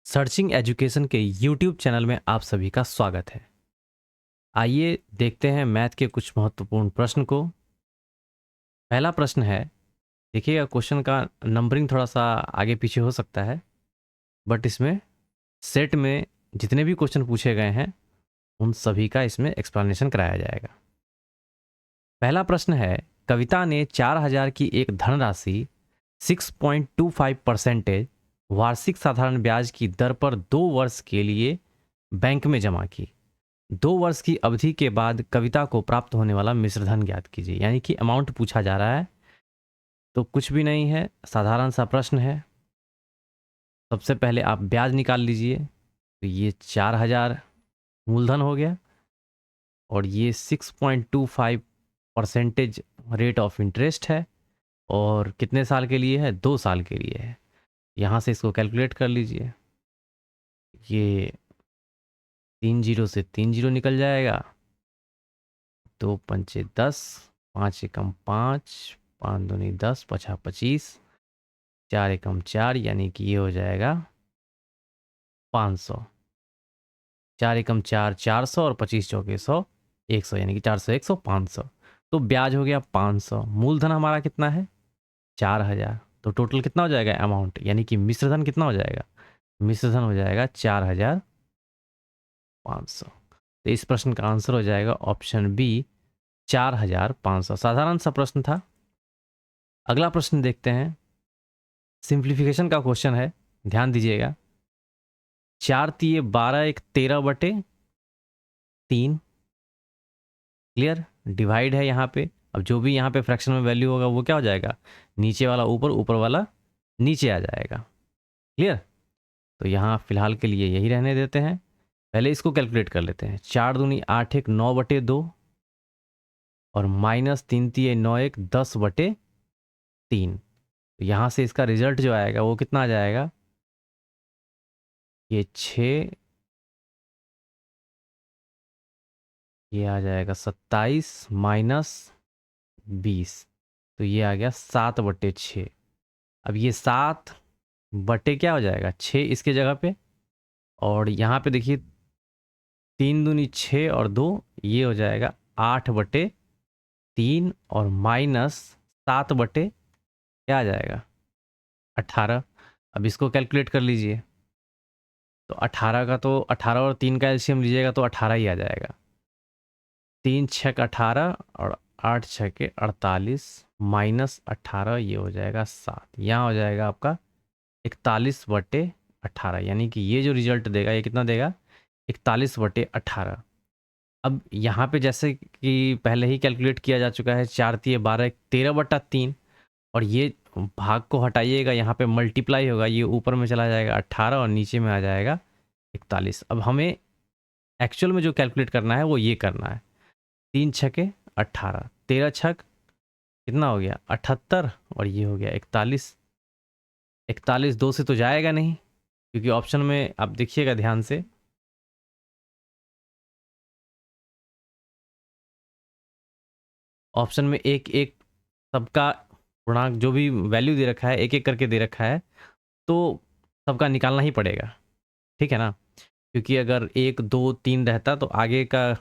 Searching education के YouTube channel में आप सभी का स्वागत है। आइए देखते हैं मैथ के कुछ महत्वपूर्ण प्रश्न को। पहला प्रश्न है, देखिएगा क्वेश्चन का नंबरिंग थोड़ा सा आगे पीछे हो सकता है, बट इसमें सेट में जितने भी क्वेश्चन पूछे गए हैं उन सभी का इसमें एक्सप्लेनेशन कराया जाएगा। पहला प्रश्न है, कविता ने 4000 की एक धनराशि 6.25% वार्षिक साधारण ब्याज की दर पर 2 वर्ष के लिए बैंक में जमा की। 2 वर्ष की अवधि के बाद कविता को प्राप्त होने वाला मिश्रधन ज्ञात कीजिए। यानी कि अमाउंट पूछा जा रहा है, तो कुछ भी नहीं है, साधारण सा प्रश्न है। सबसे पहले आप ब्याज निकाल लीजिए, तो ये 4000 मूलधन हो गया और ये 6.25% रेट ऑफ इंटरेस्ट है और कितने साल के लिए है? 2 साल के लिए है। यहाँ से इसको कैलकुलेट कर लीजिए। ये 3 जीरो से 3 जीरो निकल जाएगा, 2 पंचे 10, 5 एकम 5, 5 दूनी 10, 5 25, 4 एकम 4, यानी कि ये हो जाएगा 500। 4 एकम 4 400 और 25 चौके 100, 100, यानी कि 400 100 500। तो ब्याज हो गया 500। मूलधन हमारा कितना है? 4000। तो टोटल कितना हो जाएगा अमाउंट, यानी कि मिश्रधन कितना हो जाएगा? मिश्रधन हो जाएगा 4500। तो इस प्रश्न का आंसर हो जाएगा ऑप्शन बी, 4500। साधारण सा प्रश्न था। अगला प्रश्न देखते हैं। सिंप्लीफिकेशन का क्वेश्चन है, ध्यान दीजिएगा। 4 तिये 12 एक 13/3। क्लियर? डिवाइड है यहाँ पे। अब जो भी यहाँ पे फ्रैक्शन में वैल्यू होगा वो क्या हो जाएगा? नीचे वाला ऊपर, ऊपर वाला नीचे आ जाएगा। क्लियर? तो यहाँ फिलहाल के लिए यही रहने देते हैं। पहले इसको कैलकुलेट कर लेते हैं। 4 दूनी 8 एक 9/2 और माइनस 3 तिये 9 एक 10/3। तो यहाँ से इसका रिजल्ट जो आएगा वो कितना आ जाएगा? ये 6, ये आ जाएगा 27 माइनस 20, तो ये आ गया 7/6। अब ये 7 बटे क्या हो जाएगा? 6 इसके जगह पे, और यहाँ पे देखिए 3 दूनी 6 और 2, ये हो जाएगा 8/3 और माइनस 7 बटे क्या आ जाएगा? 18। अब इसको कैलकुलेट कर लीजिए। तो 18 का, तो 18 और 3 का एलसीएम लीजिएगा तो 18 ही आ जाएगा। 3 छक 18 और 8 छके 48 माइनस 18, ये हो जाएगा 7। यहाँ हो जाएगा आपका 41/18, यानी कि ये जो रिजल्ट देगा ये कितना देगा? 41/18। अब यहाँ पे जैसे कि पहले ही कैलकुलेट किया जा चुका है, 4 तिये 12 13/3, और ये भाग को हटाइएगा, यहाँ पे मल्टीप्लाई होगा, ये ऊपर में चला जाएगा 18 और नीचे में आ जाएगा 41। अब हमें एक्चुअल में जो कैलकुलेट करना है वो ये करना है। 3 छके 18, 13 छक कितना हो गया? 78, और ये हो गया 41। 41 2 से तो जाएगा नहीं, क्योंकि ऑप्शन में आप देखिएगा ध्यान से, ऑप्शन में एक एक सबका पूर्णांक जो भी वैल्यू दे रखा है एक एक करके दे रखा है, तो सबका निकालना ही पड़ेगा। ठीक है ना? क्योंकि अगर 1 2 3 रहता तो आगे का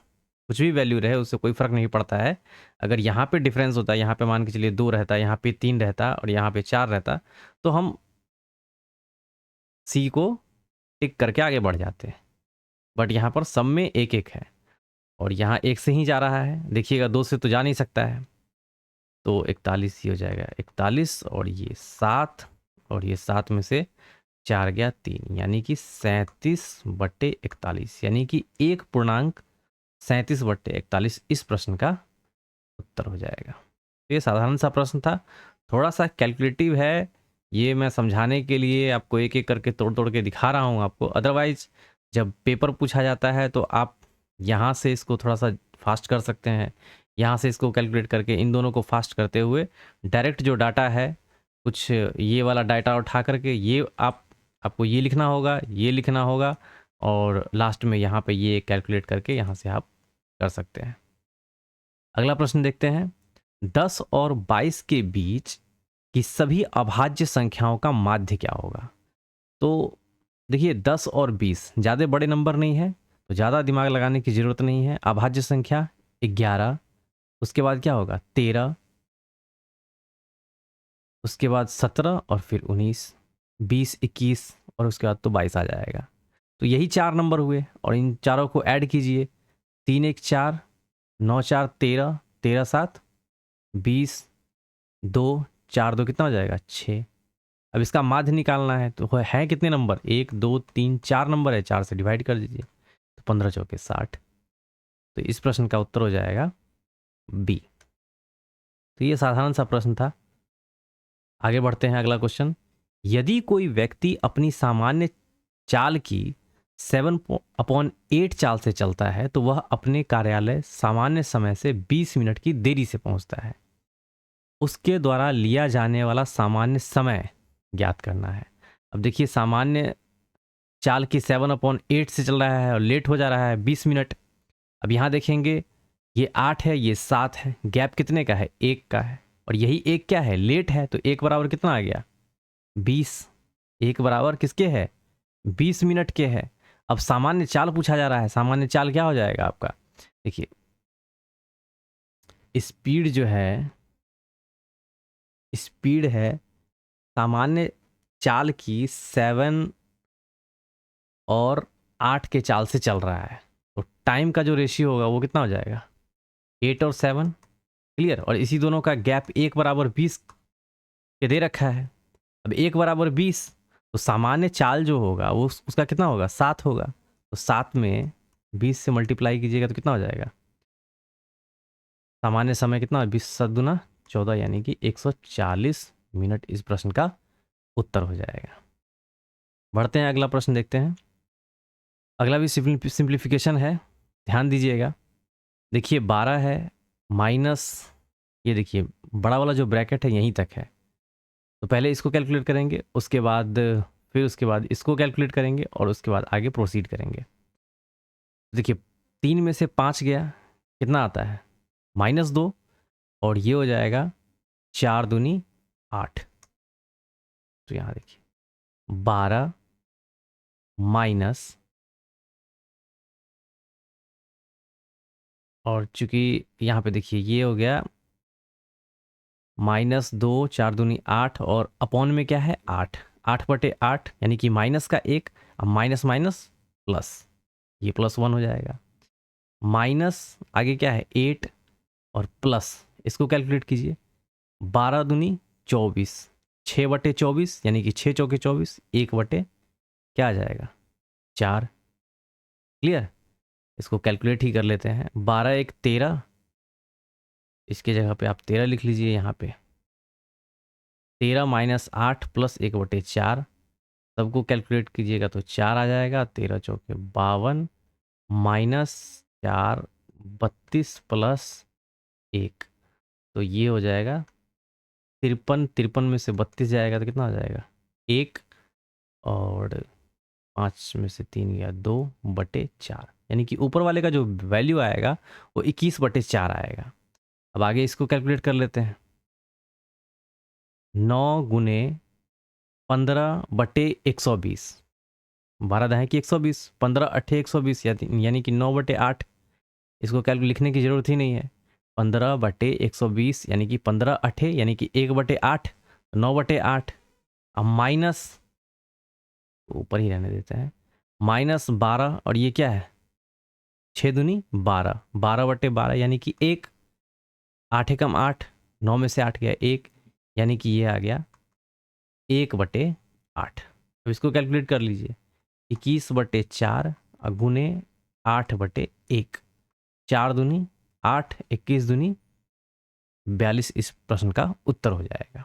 कुछ भी वैल्यू रहे उससे कोई फर्क नहीं पड़ता है। अगर यहाँ पे डिफरेंस होता है, यहाँ पे मान के चलिए 2 रहता, यहाँ पे 3 रहता और यहाँ पे 4 रहता, तो हम सी को टिक करके आगे बढ़ जाते हैं। बट यहाँ पर सब में एक एक है और यहाँ एक से ही जा रहा है। देखिएगा 2 से तो जा नहीं सकता है, तो 41 ही हो जाएगा। 41 और ये 7, और ये 7 में से 4 गया 3, यानी कि 37/41, यानी कि 1.37/41 इस प्रश्न का उत्तर हो जाएगा। तो ये साधारण सा प्रश्न था, थोड़ा सा कैलकुलेटिव है। ये मैं समझाने के लिए आपको एक एक करके तोड़ तोड़ के दिखा रहा हूँ आपको। अदरवाइज जब पेपर पूछा जाता है तो आप यहाँ से इसको थोड़ा सा फास्ट कर सकते हैं, यहाँ से इसको कैलकुलेट करके इन दोनों को फास्ट करते हुए डायरेक्ट जो डाटा है, कुछ ये वाला डाटा उठा करके ये आपको ये लिखना होगा, ये लिखना होगा, और लास्ट में यहाँ पे ये कैलकुलेट करके यहाँ से आप कर सकते हैं। अगला प्रश्न देखते हैं। 10 और 22 के बीच की सभी अभाज्य संख्याओं का माध्य क्या होगा? तो देखिए 10 और 20 ज़्यादा बड़े नंबर नहीं है, तो ज़्यादा दिमाग लगाने की ज़रूरत नहीं है। अभाज्य संख्या 11, उसके बाद क्या होगा 13, उसके बाद 17 और फिर 19, 20, 21 और उसके बाद तो 22 आ जाएगा। तो यही 4 नंबर हुए और इन चारों को ऐड कीजिए। 3 1 4, 9 4 13, 13 7 20, 2 4 2 कितना हो जाएगा 6। अब इसका माध्य निकालना है, तो है कितने नंबर 1 2 3 4 नंबर है, 4 से डिवाइड कर दीजिए तो 15 चौके 60। तो इस प्रश्न का उत्तर हो जाएगा बी। तो ये साधारण सा प्रश्न था। आगे बढ़ते हैं, अगला क्वेश्चन। यदि कोई व्यक्ति अपनी सामान्य चाल की 7/8 चाल से चलता है तो वह अपने कार्यालय सामान्य समय से 20 मिनट की देरी से पहुंचता है। उसके द्वारा लिया जाने वाला सामान्य समय ज्ञात करना है। अब देखिए सामान्य चाल की 7/8 से चल रहा है और लेट हो जा रहा है 20 मिनट। अब यहाँ देखेंगे ये 8 है, ये 7 है, गैप कितने का है 1 का है, और यही 1 क्या है लेट है, तो 1 बराबर कितना आ गया 20। 1 बराबर किसके है 20 मिनट के है। अब सामान्य चाल पूछा जा रहा है, सामान्य चाल क्या हो जाएगा आपका, देखिए स्पीड है सामान्य चाल की 7 और 8 के चाल से चल रहा है, तो टाइम का जो रेशियो होगा वो कितना हो जाएगा 8 और 7। क्लियर। और इसी दोनों का गैप 1 बराबर 20 के दे रखा है। अब 1 बराबर 20, तो सामान्य चाल जो होगा वो उसका कितना होगा 7 होगा, तो 7 में 20 से मल्टीप्लाई कीजिएगा तो कितना हो जाएगा सामान्य समय कितना 20 7 दूना 14, यानी कि 140 मिनट इस प्रश्न का उत्तर हो जाएगा। बढ़ते हैं, अगला प्रश्न देखते हैं। अगला भी सिंप्लीफिकेशन है, ध्यान दीजिएगा। देखिए 12 है माइनस, ये देखिए बड़ा वाला जो ब्रैकेट है यहीं तक है, तो पहले इसको कैलकुलेट करेंगे, उसके बाद इसको कैलकुलेट करेंगे और उसके बाद आगे प्रोसीड करेंगे। देखिए 3 में से 5 गया, कितना आता है -2, और ये हो जाएगा 4 दूनी 8। तो यहाँ देखिए 12 माइनस, और चूंकि यहाँ पे देखिए ये हो गया -2, 4 दूनी 8, और अपॉन में क्या है 8, 8/8, यानी कि माइनस का 1, अब माइनस माइनस प्लस, ये +1 हो जाएगा। माइनस आगे क्या है 8 और प्लस, इसको कैलकुलेट कीजिए 12 दूनी 24, 6/24, यानी कि 6 चौके 24, 1 बटे क्या आ जाएगा 4। क्लियर। इसको कैलकुलेट ही कर लेते हैं, 12 1 13, इसके जगह पे आप 13 लिख लीजिए यहाँ पे। 13 माइनस 8 प्लस 1/4, सबको कैलकुलेट कीजिएगा तो 4 आ जाएगा। 13 चौके 52 माइनस 4 32 प्लस 1, तो ये हो जाएगा 53। 53 में से 32 जाएगा तो कितना हो जाएगा 1, और 5 में से 3 गया 2/4, यानी कि ऊपर वाले का जो वैल्यू आएगा वो 21/4 आएगा। अब आगे इसको कैलकुलेट कर लेते हैं। 9 गुने 15/120, 12 दहें की 120, 15 अट्ठे 120, यानी कि 9/8। इसको कैलकुलेट लिखने की जरूरत ही नहीं है। 15/120 यानी कि 15 अट्ठे यानी कि 1/8, 9/8। अब माइनस, ऊपर ही रहने देते हैं, -12, और ये क्या है 6 दूनी 12, 12/12 यानी कि 1, 8 एकम 8, 9 में से 8 गया 1, यानी कि ये आ गया 1/8। अब इसको कैलकुलेट कर लीजिए 21/4 गुने 8/1, 4 दूनी 8, 21 दूनी 42 इस प्रश्न का उत्तर हो जाएगा।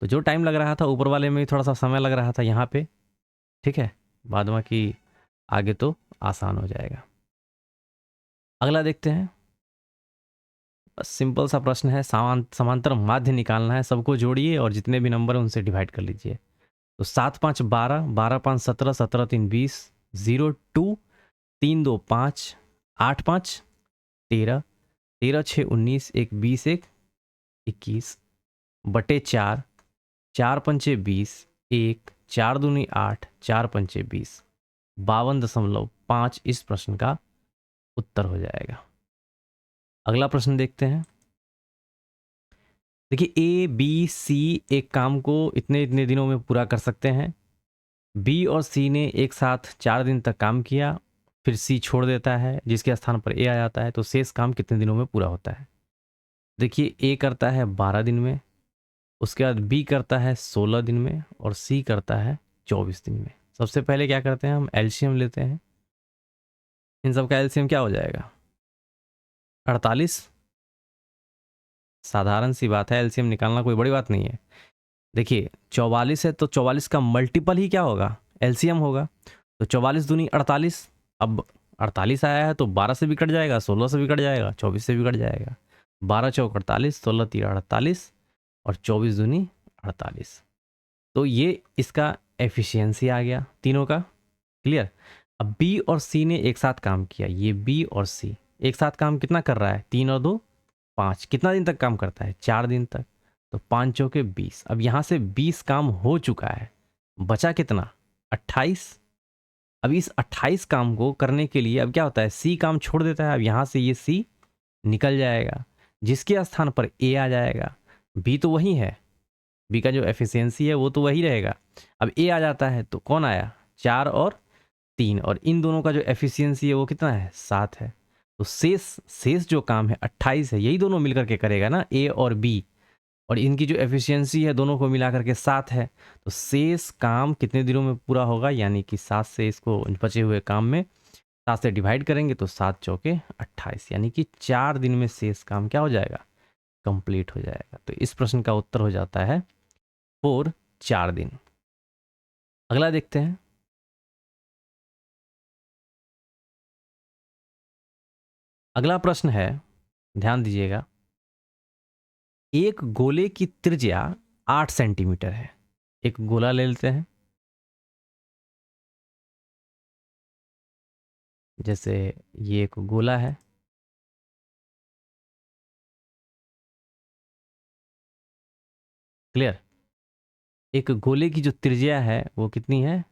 तो जो टाइम लग रहा था ऊपर वाले में थोड़ा सा समय लग रहा था यहाँ पे, ठीक है, बाद में कि आगे तो आसान हो जाएगा। अगला देखते हैं, बस सिंपल सा प्रश्न है, समांतर माध्य निकालना है, सबको जोड़िए और जितने भी नंबर हैं उनसे डिवाइड कर लीजिए। तो 7 5 12, 12 5 17, 17 3 20, 0 2, 3 2 5, 8 5 13, 13 6 19, 1 20, 1 21/4, 4 पंचे 20, 1 4 दूनी 8, 4 पंचे 20, 52.5 इस प्रश्न का उत्तर हो जाएगा। अगला प्रश्न देखते हैं। देखिए ए बी सी एक काम को इतने इतने दिनों में पूरा कर सकते हैं। बी और सी ने एक साथ 4 दिन तक काम किया, फिर सी छोड़ देता है जिसके स्थान पर ए आ जाता है, तो शेष काम कितने दिनों में पूरा होता है? देखिए ए करता है 12 दिन में, उसके बाद बी करता है 16 दिन में और सी करता है 24 दिन में। सबसे पहले क्या करते हैं, हम एलसीएम लेते हैं। इन सब का एलसीएम क्या हो जाएगा? 48। साधारण सी बात है, एलसीएम निकालना कोई बड़ी बात नहीं है। देखिए 44 है तो 44 का मल्टीपल ही क्या होगा? एलसीएम होगा। तो 44 दूनी 48। अब 48 आया है तो 12 से भी कट जाएगा, 16 से भी कट जाएगा, 24 से भी कट जाएगा। 12 चौक 48, 16 तीन 48 और 24 दूनी 48। तो ये इसका एफिशिएंसी आ गया तीनों का। क्लियर? अब बी और सी ने एक साथ काम किया, ये बी और सी एक साथ काम कितना कर रहा है? 3 और 2 5। कितना दिन तक काम करता है? 4 दिन तक। तो 5 चौके 20। अब यहाँ से 20 काम हो चुका है, बचा कितना? 28। अब इस 28 काम को करने के लिए अब क्या होता है? सी काम छोड़ देता है। अब यहाँ से ये सी निकल जाएगा, जिसके स्थान पर ए आ जाएगा। बी तो वही है, बी का जो एफिशिएंसी है वो तो वही रहेगा। अब ए आ जाता है तो कौन आया? 4 और 3, और इन दोनों का जो एफिशिएंसी है वो कितना है? 7 है। तो शेष जो काम है 28 है, यही दोनों मिलकर के करेगा ना, ए और बी, और इनकी जो एफिशिएंसी है दोनों को मिलाकर के 7 है। तो शेष काम कितने दिनों में पूरा होगा? यानी कि 7 से इसको बचे हुए काम में 7 से डिवाइड करेंगे तो 7 चौके 28, यानी कि 4 दिन में शेष काम क्या हो जाएगा? कंप्लीट हो जाएगा। तो इस प्रश्न का उत्तर हो जाता है 4 4 दिन। अगला देखते हैं। अगला प्रश्न है, ध्यान दीजिएगा। एक गोले की त्रिज्या 8 सेंटीमीटर है। एक गोला ले लेते हैं, जैसे ये एक गोला है। क्लियर? एक गोले की जो त्रिज्या है वो कितनी है?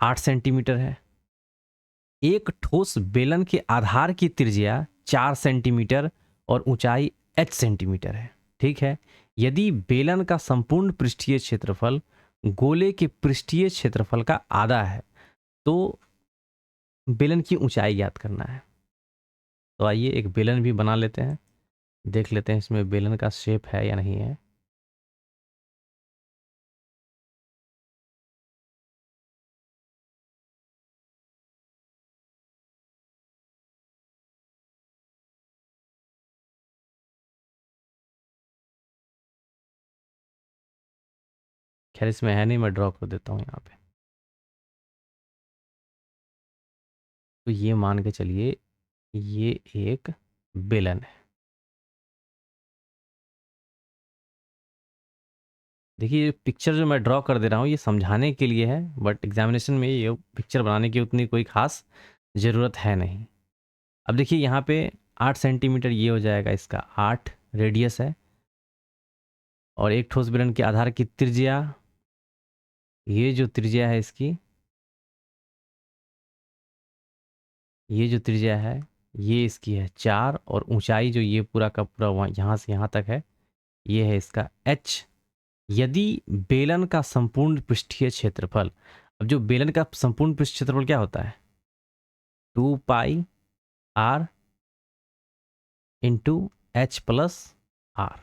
8 सेंटीमीटर है। एक ठोस बेलन के आधार की त्रिज्या 4 सेंटीमीटर और ऊंचाई h सेंटीमीटर है। ठीक है, यदि बेलन का संपूर्ण पृष्ठीय क्षेत्रफल गोले के पृष्ठीय क्षेत्रफल का आधा है तो बेलन की ऊंचाई ज्ञात करना है। तो आइए एक बेलन भी बना लेते हैं, देख लेते हैं इसमें बेलन का शेप है या नहीं है। खैर इसमें है नहीं, मैं ड्रॉ कर देता हूँ यहाँ पे। तो ये मान के चलिए ये एक बेलन है। देखिए ये पिक्चर जो मैं ड्रॉ कर दे रहा हूँ ये समझाने के लिए है, बट एग्जामिनेशन में ये पिक्चर बनाने की उतनी कोई खास ज़रूरत है नहीं। अब देखिए यहाँ पे 8 सेंटीमीटर ये हो जाएगा, इसका 8 रेडियस है, और एक ठोस बेलन के आधार की त्रिज्या, ये जो त्रिज्या है इसकी, ये जो त्रिज्या है ये इसकी है 4, और ऊंचाई जो ये पूरा का पूरा वहाँ यहाँ से यहाँ तक है ये है इसका h। यदि बेलन का संपूर्ण पृष्ठीय क्षेत्रफल, अब जो बेलन का संपूर्ण पृष्ठ क्षेत्रफल क्या होता है? 2 pi r into h plus r,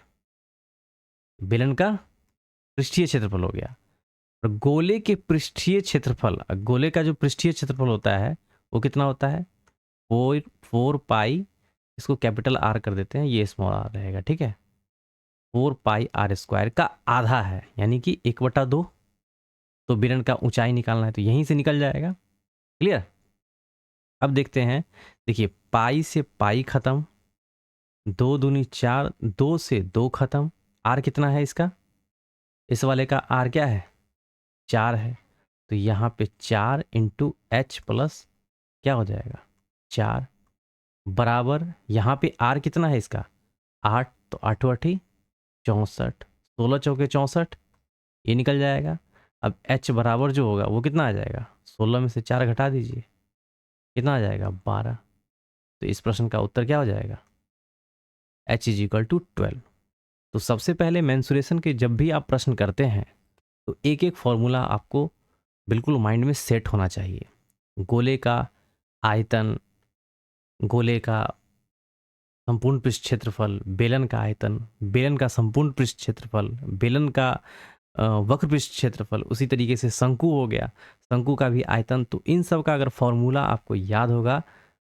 बेलन का पृष्ठीय क्षेत्रफल हो गया। और गोले के पृष्ठीय क्षेत्रफल, गोले का जो पृष्ठीय क्षेत्रफल होता है वो कितना होता है? 4 पाई, इसको कैपिटल आर कर देते हैं, ये स्मॉल आर रहेगा। ठीक है, 4 पाई आर स्क्वायर का आधा है, यानी कि 1/2। तो बेलन का ऊंचाई निकालना है तो यहीं से निकल जाएगा। क्लियर? अब देखते हैं, देखिए पाई से पाई खत्म, 2 दूनी 4, 2 से 2 खत्म। आर कितना है इसका? इस वाले का आर क्या है? 4 है। तो यहाँ पे 4 इंटू एच प्लस क्या हो जाएगा? 4 बराबर, यहाँ पे आर कितना है इसका? 8, तो 8 8 64, 16 चौके 64, ये निकल जाएगा। अब h बराबर जो होगा वो कितना आ जाएगा, 16 में से 4 घटा दीजिए, कितना आ जाएगा 12। तो इस प्रश्न का उत्तर क्या हो जाएगा, h इज इक्वल टू 12। तो सबसे पहले मेंसुरेशन के जब भी आप प्रश्न करते हैं तो एक एक फॉर्मूला आपको बिल्कुल माइंड में सेट होना चाहिए। गोले का आयतन, गोले का संपूर्ण पृष्ठ क्षेत्रफल, बेलन का आयतन, बेलन का संपूर्ण पृष्ठ क्षेत्रफल, बेलन का वक्र पृष्ठ क्षेत्रफल, उसी तरीके से शंकु हो गया, शंकु का भी आयतन। तो इन सब का अगर फॉर्मूला आपको याद होगा,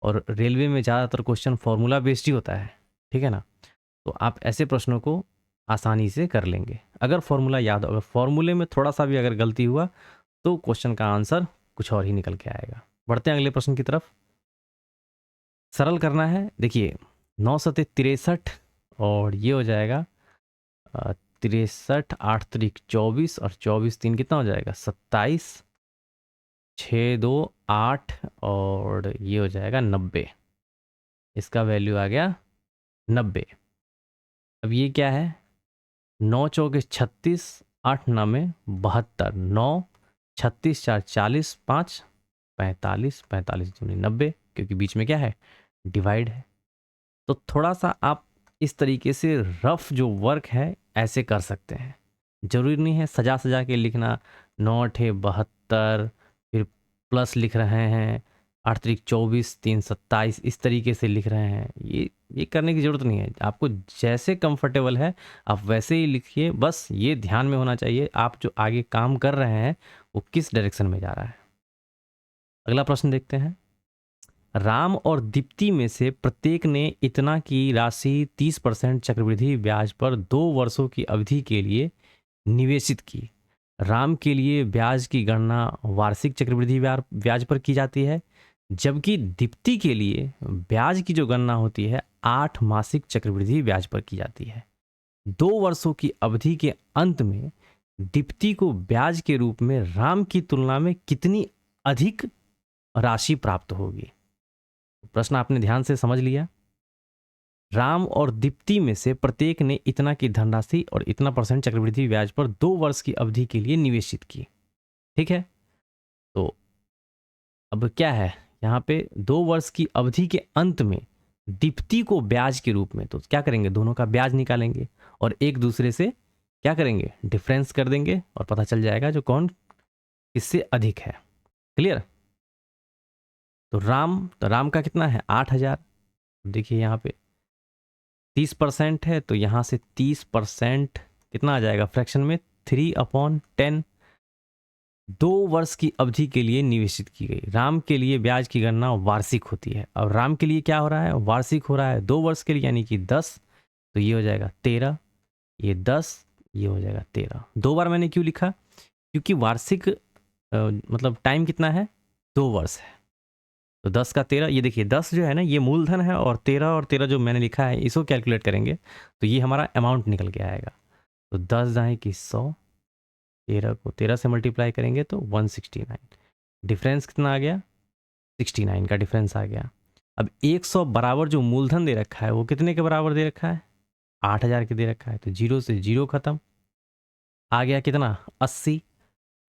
और रेलवे में ज़्यादातर क्वेश्चन फॉर्मूला बेस्ड ही होता है, ठीक है ना, तो आप ऐसे प्रश्नों को आसानी से कर लेंगे अगर फॉर्मूला याद हो। अगर फॉर्मूले में थोड़ा सा भी अगर गलती हुआ तो क्वेश्चन का आंसर कुछ और ही निकल के आएगा। बढ़ते हैं अगले प्रश्न की तरफ। सरल करना है, देखिए 9 सते 63 और ये हो जाएगा 63, 8 तरीक 24 और 24 3 कितना हो जाएगा 27, 6 2 8 और ये हो जाएगा 90। इसका वैल्यू आ गया 90। अब ये क्या है, 9 चौके 36, 8 9 72, 9 36 4 40, 5 45, 45 दूनी 90, क्योंकि बीच में क्या है डिवाइड है। तो थोड़ा सा आप इस तरीके से रफ जो वर्क है ऐसे कर सकते हैं, जरूरी नहीं है सजा सजा के लिखना, 9 8 72 फिर प्लस लिख रहे हैं, 8 तरीक 24 3 27 इस तरीके से लिख रहे हैं। ये करने की ज़रूरत नहीं है, आपको जैसे कंफर्टेबल है आप वैसे ही लिखिए। बस ये ध्यान में होना चाहिए आप जो आगे काम कर रहे हैं वो किस डायरेक्शन में जा रहा है। अगला प्रश्न देखते हैं। राम और दीप्ति में से प्रत्येक ने इतना की राशि 30% चक्रवृद्धि ब्याज पर 2 वर्षों की अवधि के लिए निवेशित की। राम के लिए ब्याज की गणना वार्षिक चक्रवृद्धि ब्याज पर की जाती है, जबकि दीप्ति के लिए ब्याज की जो गणना होती है 8 मासिक चक्रवृद्धि ब्याज पर की जाती है। 2 वर्षों की अवधि के अंत में दीप्ति को ब्याज के रूप में राम की तुलना में कितनी अधिक राशि प्राप्त होगी। प्रश्न आपने ध्यान से समझ लिया। राम और दीप्ति में से प्रत्येक ने इतना की धनराशि और इतना % चक्रवृद्धि ब्याज पर 2 वर्ष की अवधि के लिए निवेशित की, ठीक है। तो अब क्या है यहाँ पे 2 वर्ष की अवधि के अंत में दीप्ति को ब्याज के रूप में, तो क्या करेंगे दोनों का ब्याज निकालेंगे और एक दूसरे से क्या करेंगे डिफरेंस कर देंगे और पता चल जाएगा जो कौन किससे अधिक है। क्लियर। तो राम का कितना है 8000, देखिए यहाँ पे 30% है तो यहाँ से 30% कितना आ जाएगा फ्रैक्शन में 3/10। 2 वर्ष की अवधि के लिए निवेशित की गई। राम के लिए ब्याज की गणना वार्षिक होती है और राम के लिए क्या हो रहा है वार्षिक हो रहा है 2 वर्ष के लिए यानी कि 10, तो ये हो जाएगा 13, ये 10, ये हो जाएगा 13। 2 बार मैंने क्यों लिखा, क्योंकि वार्षिक मतलब टाइम कितना है 2 वर्ष है, तो 10 का 13, ये देखिए 10 जो है ना ये मूलधन है और 13 जो मैंने लिखा है इसको कैलकुलेट करेंगे तो ये हमारा अमाउंट निकल के आएगा। तो 10 जाए कि 100, 13 को 13 से मल्टीप्लाई करेंगे तो 169। डिफरेंस कितना आ गया 69 का डिफरेंस आ गया। अब 100 बराबर जो मूलधन दे रखा है वो कितने के बराबर दे रखा है 8000 के दे रखा है, तो 0 से 0 खत्म, आ गया कितना 80।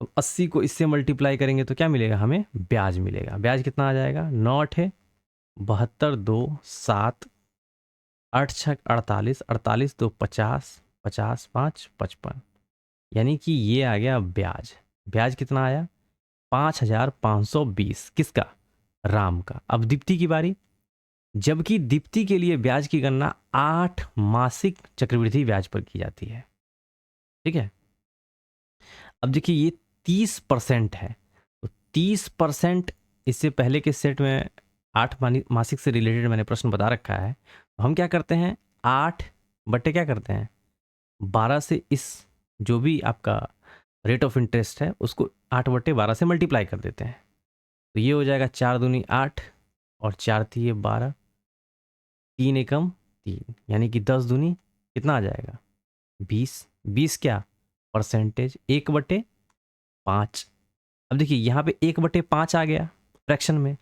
अब 80 को इससे मल्टीप्लाई करेंगे तो क्या मिलेगा हमें ब्याज मिलेगा। ब्याज कितना आ जाएगा 9 8 72 2 7 8 6 48 48 2 50 50 5 55, यानी कि ये आ गया ब्याज। ब्याज कितना आया 5520 किसका राम का। अब दीप्ति की बारी, जबकि दीप्ति के लिए ब्याज की गणना 8 मासिक चक्रवृद्धि ब्याज पर की जाती है, ठीक है। अब देखिए ये 30% है, तो 30% इससे पहले के सेट में 8 मासिक से रिलेटेड मैंने प्रश्न बता रखा है। तो हम क्या करते हैं 8 बटे क्या करते हैं 12 से इस जो भी आपका रेट ऑफ इंटरेस्ट है उसको 8 बटे 12 से मल्टीप्लाई कर देते हैं, तो ये हो जाएगा 4 दूनी 8 और 4 3 12, 3 एकम 3, यानी कि 10 दूनी कितना आ जाएगा 20। 20 क्या परसेंटेज 1/5। अब देखिए यहाँ पे 1/5 आ गया फ्रैक्शन में।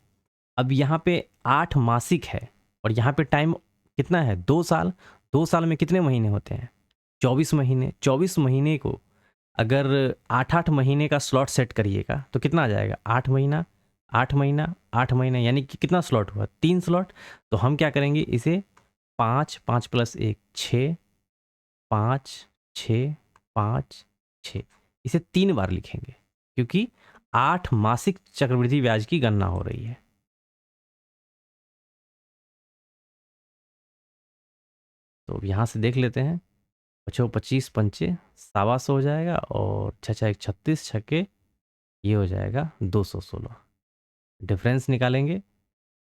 अब यहाँ पे 8 मासिक है और यहाँ पे टाइम कितना है 2 साल। 2 साल में कितने महीने होते हैं 24 महीने। 24 महीने को अगर 8-8 महीने का स्लॉट सेट करिएगा तो कितना आ जाएगा, 8 महीना 8 महीना 8 महीना, यानी कि कितना स्लॉट हुआ, 3 स्लॉट। तो हम क्या करेंगे, इसे 5 5 + 1 6 5 6 5 6, इसे 3 बार लिखेंगे क्योंकि 8 मासिक चक्रवृद्धि ब्याज की गणना हो रही है। तो अब यहाँ से देख लेते हैं, 25 पंचे 125 हो जाएगा, और 6 1 36, छक्के ये हो जाएगा 216। डिफरेंस निकालेंगे,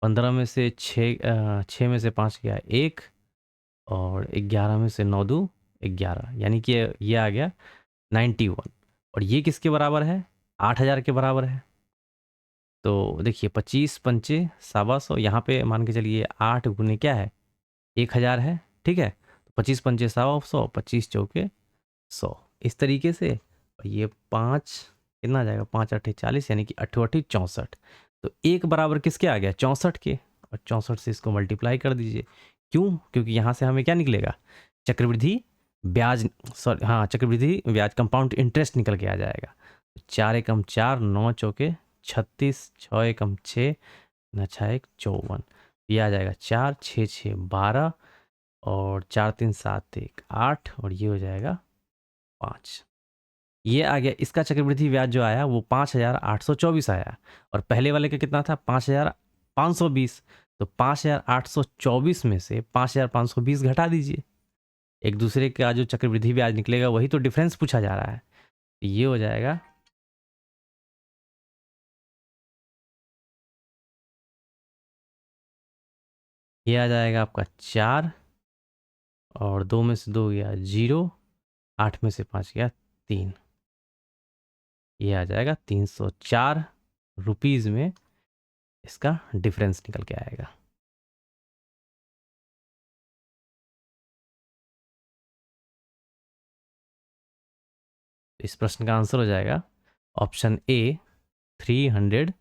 15 में से 6 में से 5 गया 1, और 11 में से 9 2 11, यानी कि ये आ गया 91। और ये किसके बराबर है, 8000 के बराबर है। तो देखिए 25 पंचे 125, यहाँ पे मान के चलिए 8 गुने क्या है, 1000 है, ठीक है। तो 25 पंचे 125, 25 चौके 100, इस तरीके से। और ये 5 कितना आ जाएगा, 5 8 40, यानी कि 8 8 64। तो एक बराबर किसके आ गया, 64 के, और 64 से इसको मल्टीप्लाई कर दीजिए। क्यों, क्योंकि यहाँ से हमें क्या निकलेगा, चक्रवृद्धि ब्याज, सॉरी हाँ, चक्रवृद्धि ब्याज कंपाउंड इंटरेस्ट निकल के आ जाएगा। 4 एकम 4, 9 चौके 36, 6 एकम 6, 9 6 1 54, ये आ जाएगा 4 6 6 12, और 4 3 7 1 8, और ये हो जाएगा 5। ये आ गया, इसका चक्रवृद्धि ब्याज जो आया वो 5824 आया, और पहले वाले का कितना था, 5520। तो 5824 में से 5520 घटा दीजिए, एक दूसरे का जो चक्रवृद्धि ब्याज निकलेगा वही तो डिफरेंस पूछा जा रहा है। तो ये हो जाएगा, ये आ जाएगा आपका 4, और 2 में से 2 गया 0, 8 में से 5 गया 3, ये आ जाएगा 304 रुपीज़ में इसका डिफरेंस निकल के आएगा। इस प्रश्न का आंसर हो जाएगा ऑप्शन ए 300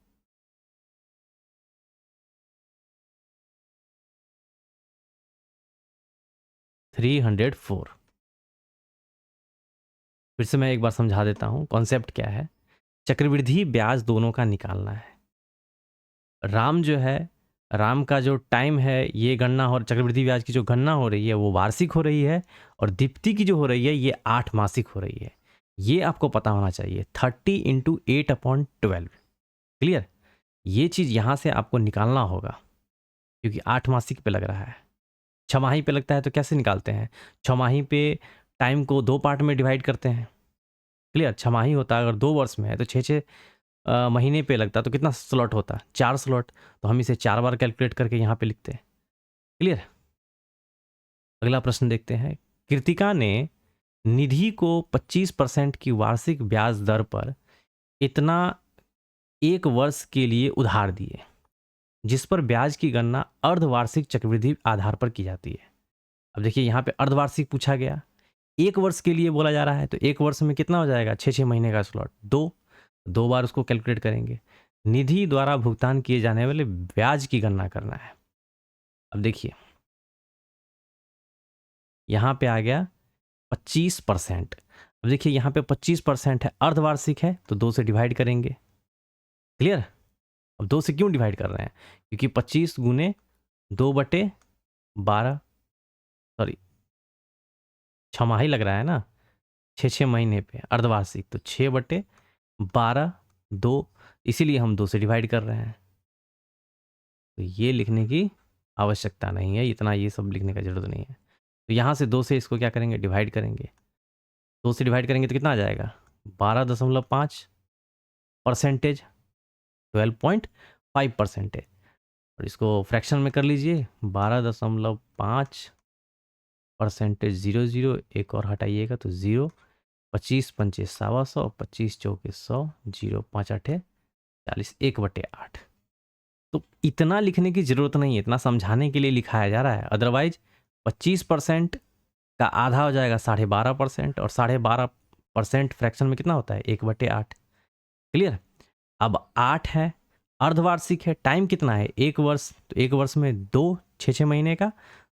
304। फिर से मैं एक बार समझा देता हूँ कॉन्सेप्ट क्या है। चक्रवृद्धि ब्याज दोनों का निकालना है। राम जो है, राम का जो टाइम है, ये गणना और चक्रवृद्धि ब्याज की जो गणना हो रही है वो वार्षिक हो रही है, और दीप्ति की जो हो रही है ये 8 मासिक हो रही है। ये आपको पता होना चाहिए, 30 × 8/12। क्लियर, ये चीज़ यहाँ से आपको निकालना होगा, क्योंकि 8 मासिक पे लग रहा है। छमाही पे लगता है तो कैसे निकालते हैं, छमाही पे टाइम को 2 पार्ट में डिवाइड करते हैं। क्लियर, छमाही होता है, अगर 2 वर्ष में है तो 6 महीने पे लगता, तो कितना स्लॉट होता, 4 स्लॉट। तो हम इसे 4 बार कैलकुलेट करके यहाँ पे लिखते हैं। क्लियर, अगला प्रश्न देखते हैं। कृतिका ने निधि को 25% की वार्षिक ब्याज दर पर इतना 1 वर्ष के लिए उधार दिए, जिस पर ब्याज की गणना अर्धवार्षिक चक्रवृद्धि आधार पर की जाती है। अब देखिए यहाँ पे अर्धवार्षिक पूछा गया, 1 वर्ष के लिए बोला जा रहा है, तो 1 वर्ष में कितना हो जाएगा, 6 महीने का स्लॉट, 2 बार उसको कैलकुलेट करेंगे। निधि द्वारा भुगतान किए जाने वाले ब्याज की गणना करना है। अब देखिए यहाँ पे आ गया 25%। अब देखिए यहाँ पे 25% है, अर्धवार्षिक है, तो 2 से डिवाइड करेंगे। क्लियर, अब 2 से क्यों डिवाइड कर रहे हैं, क्योंकि 25 गुने 2/12, सॉरी छमाही लग रहा है ना, 6 महीने पे अर्धवार्षिक, तो 6/12 2, इसीलिए हम 2 से डिवाइड कर रहे हैं। तो ये लिखने की आवश्यकता नहीं है, इतना ये सब लिखने का जरूरत नहीं है। तो यहाँ से 2 से इसको क्या करेंगे, डिवाइड करेंगे। 2 से डिवाइड करेंगे तो कितना आ जाएगा, 12.5%, 12.5%। और इसको फ्रैक्शन में कर लीजिए, 12.5% 0 0, एक और हटाइएगा तो 0, 25 पंचे 125, 25 चौके 100, 0 5 8 40, 1/8। तो इतना लिखने की जरूरत नहीं है, इतना समझाने के लिए लिखाया जा रहा है। अदरवाइज 25% का आधा हो जाएगा 12.5%, और 12.5% फ्रैक्शन में कितना होता है, 1/8। क्लियर, अब 8 है, अर्धवार्षिक है, टाइम कितना है, 1 वर्ष, तो 1 वर्ष में 2 6 महीने का,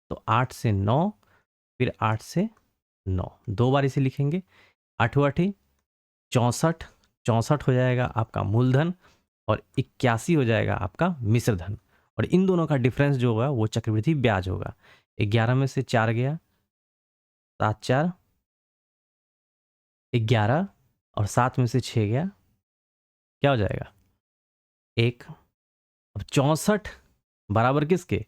तो 8 से 9, फिर 8 से 9, 2 बार इसे लिखेंगे, 8 8 64 64 हो जाएगा आपका मूलधन और 81 हो जाएगा आपका मिश्र धन। और इन दोनों का डिफरेंस जो होगा वो चक्रवृद्धि ब्याज होगा। 11 में से 4 गया, 7 4 11 और 7 में से 6 गया, क्या हो जाएगा 1। अब 64 बराबर किसके,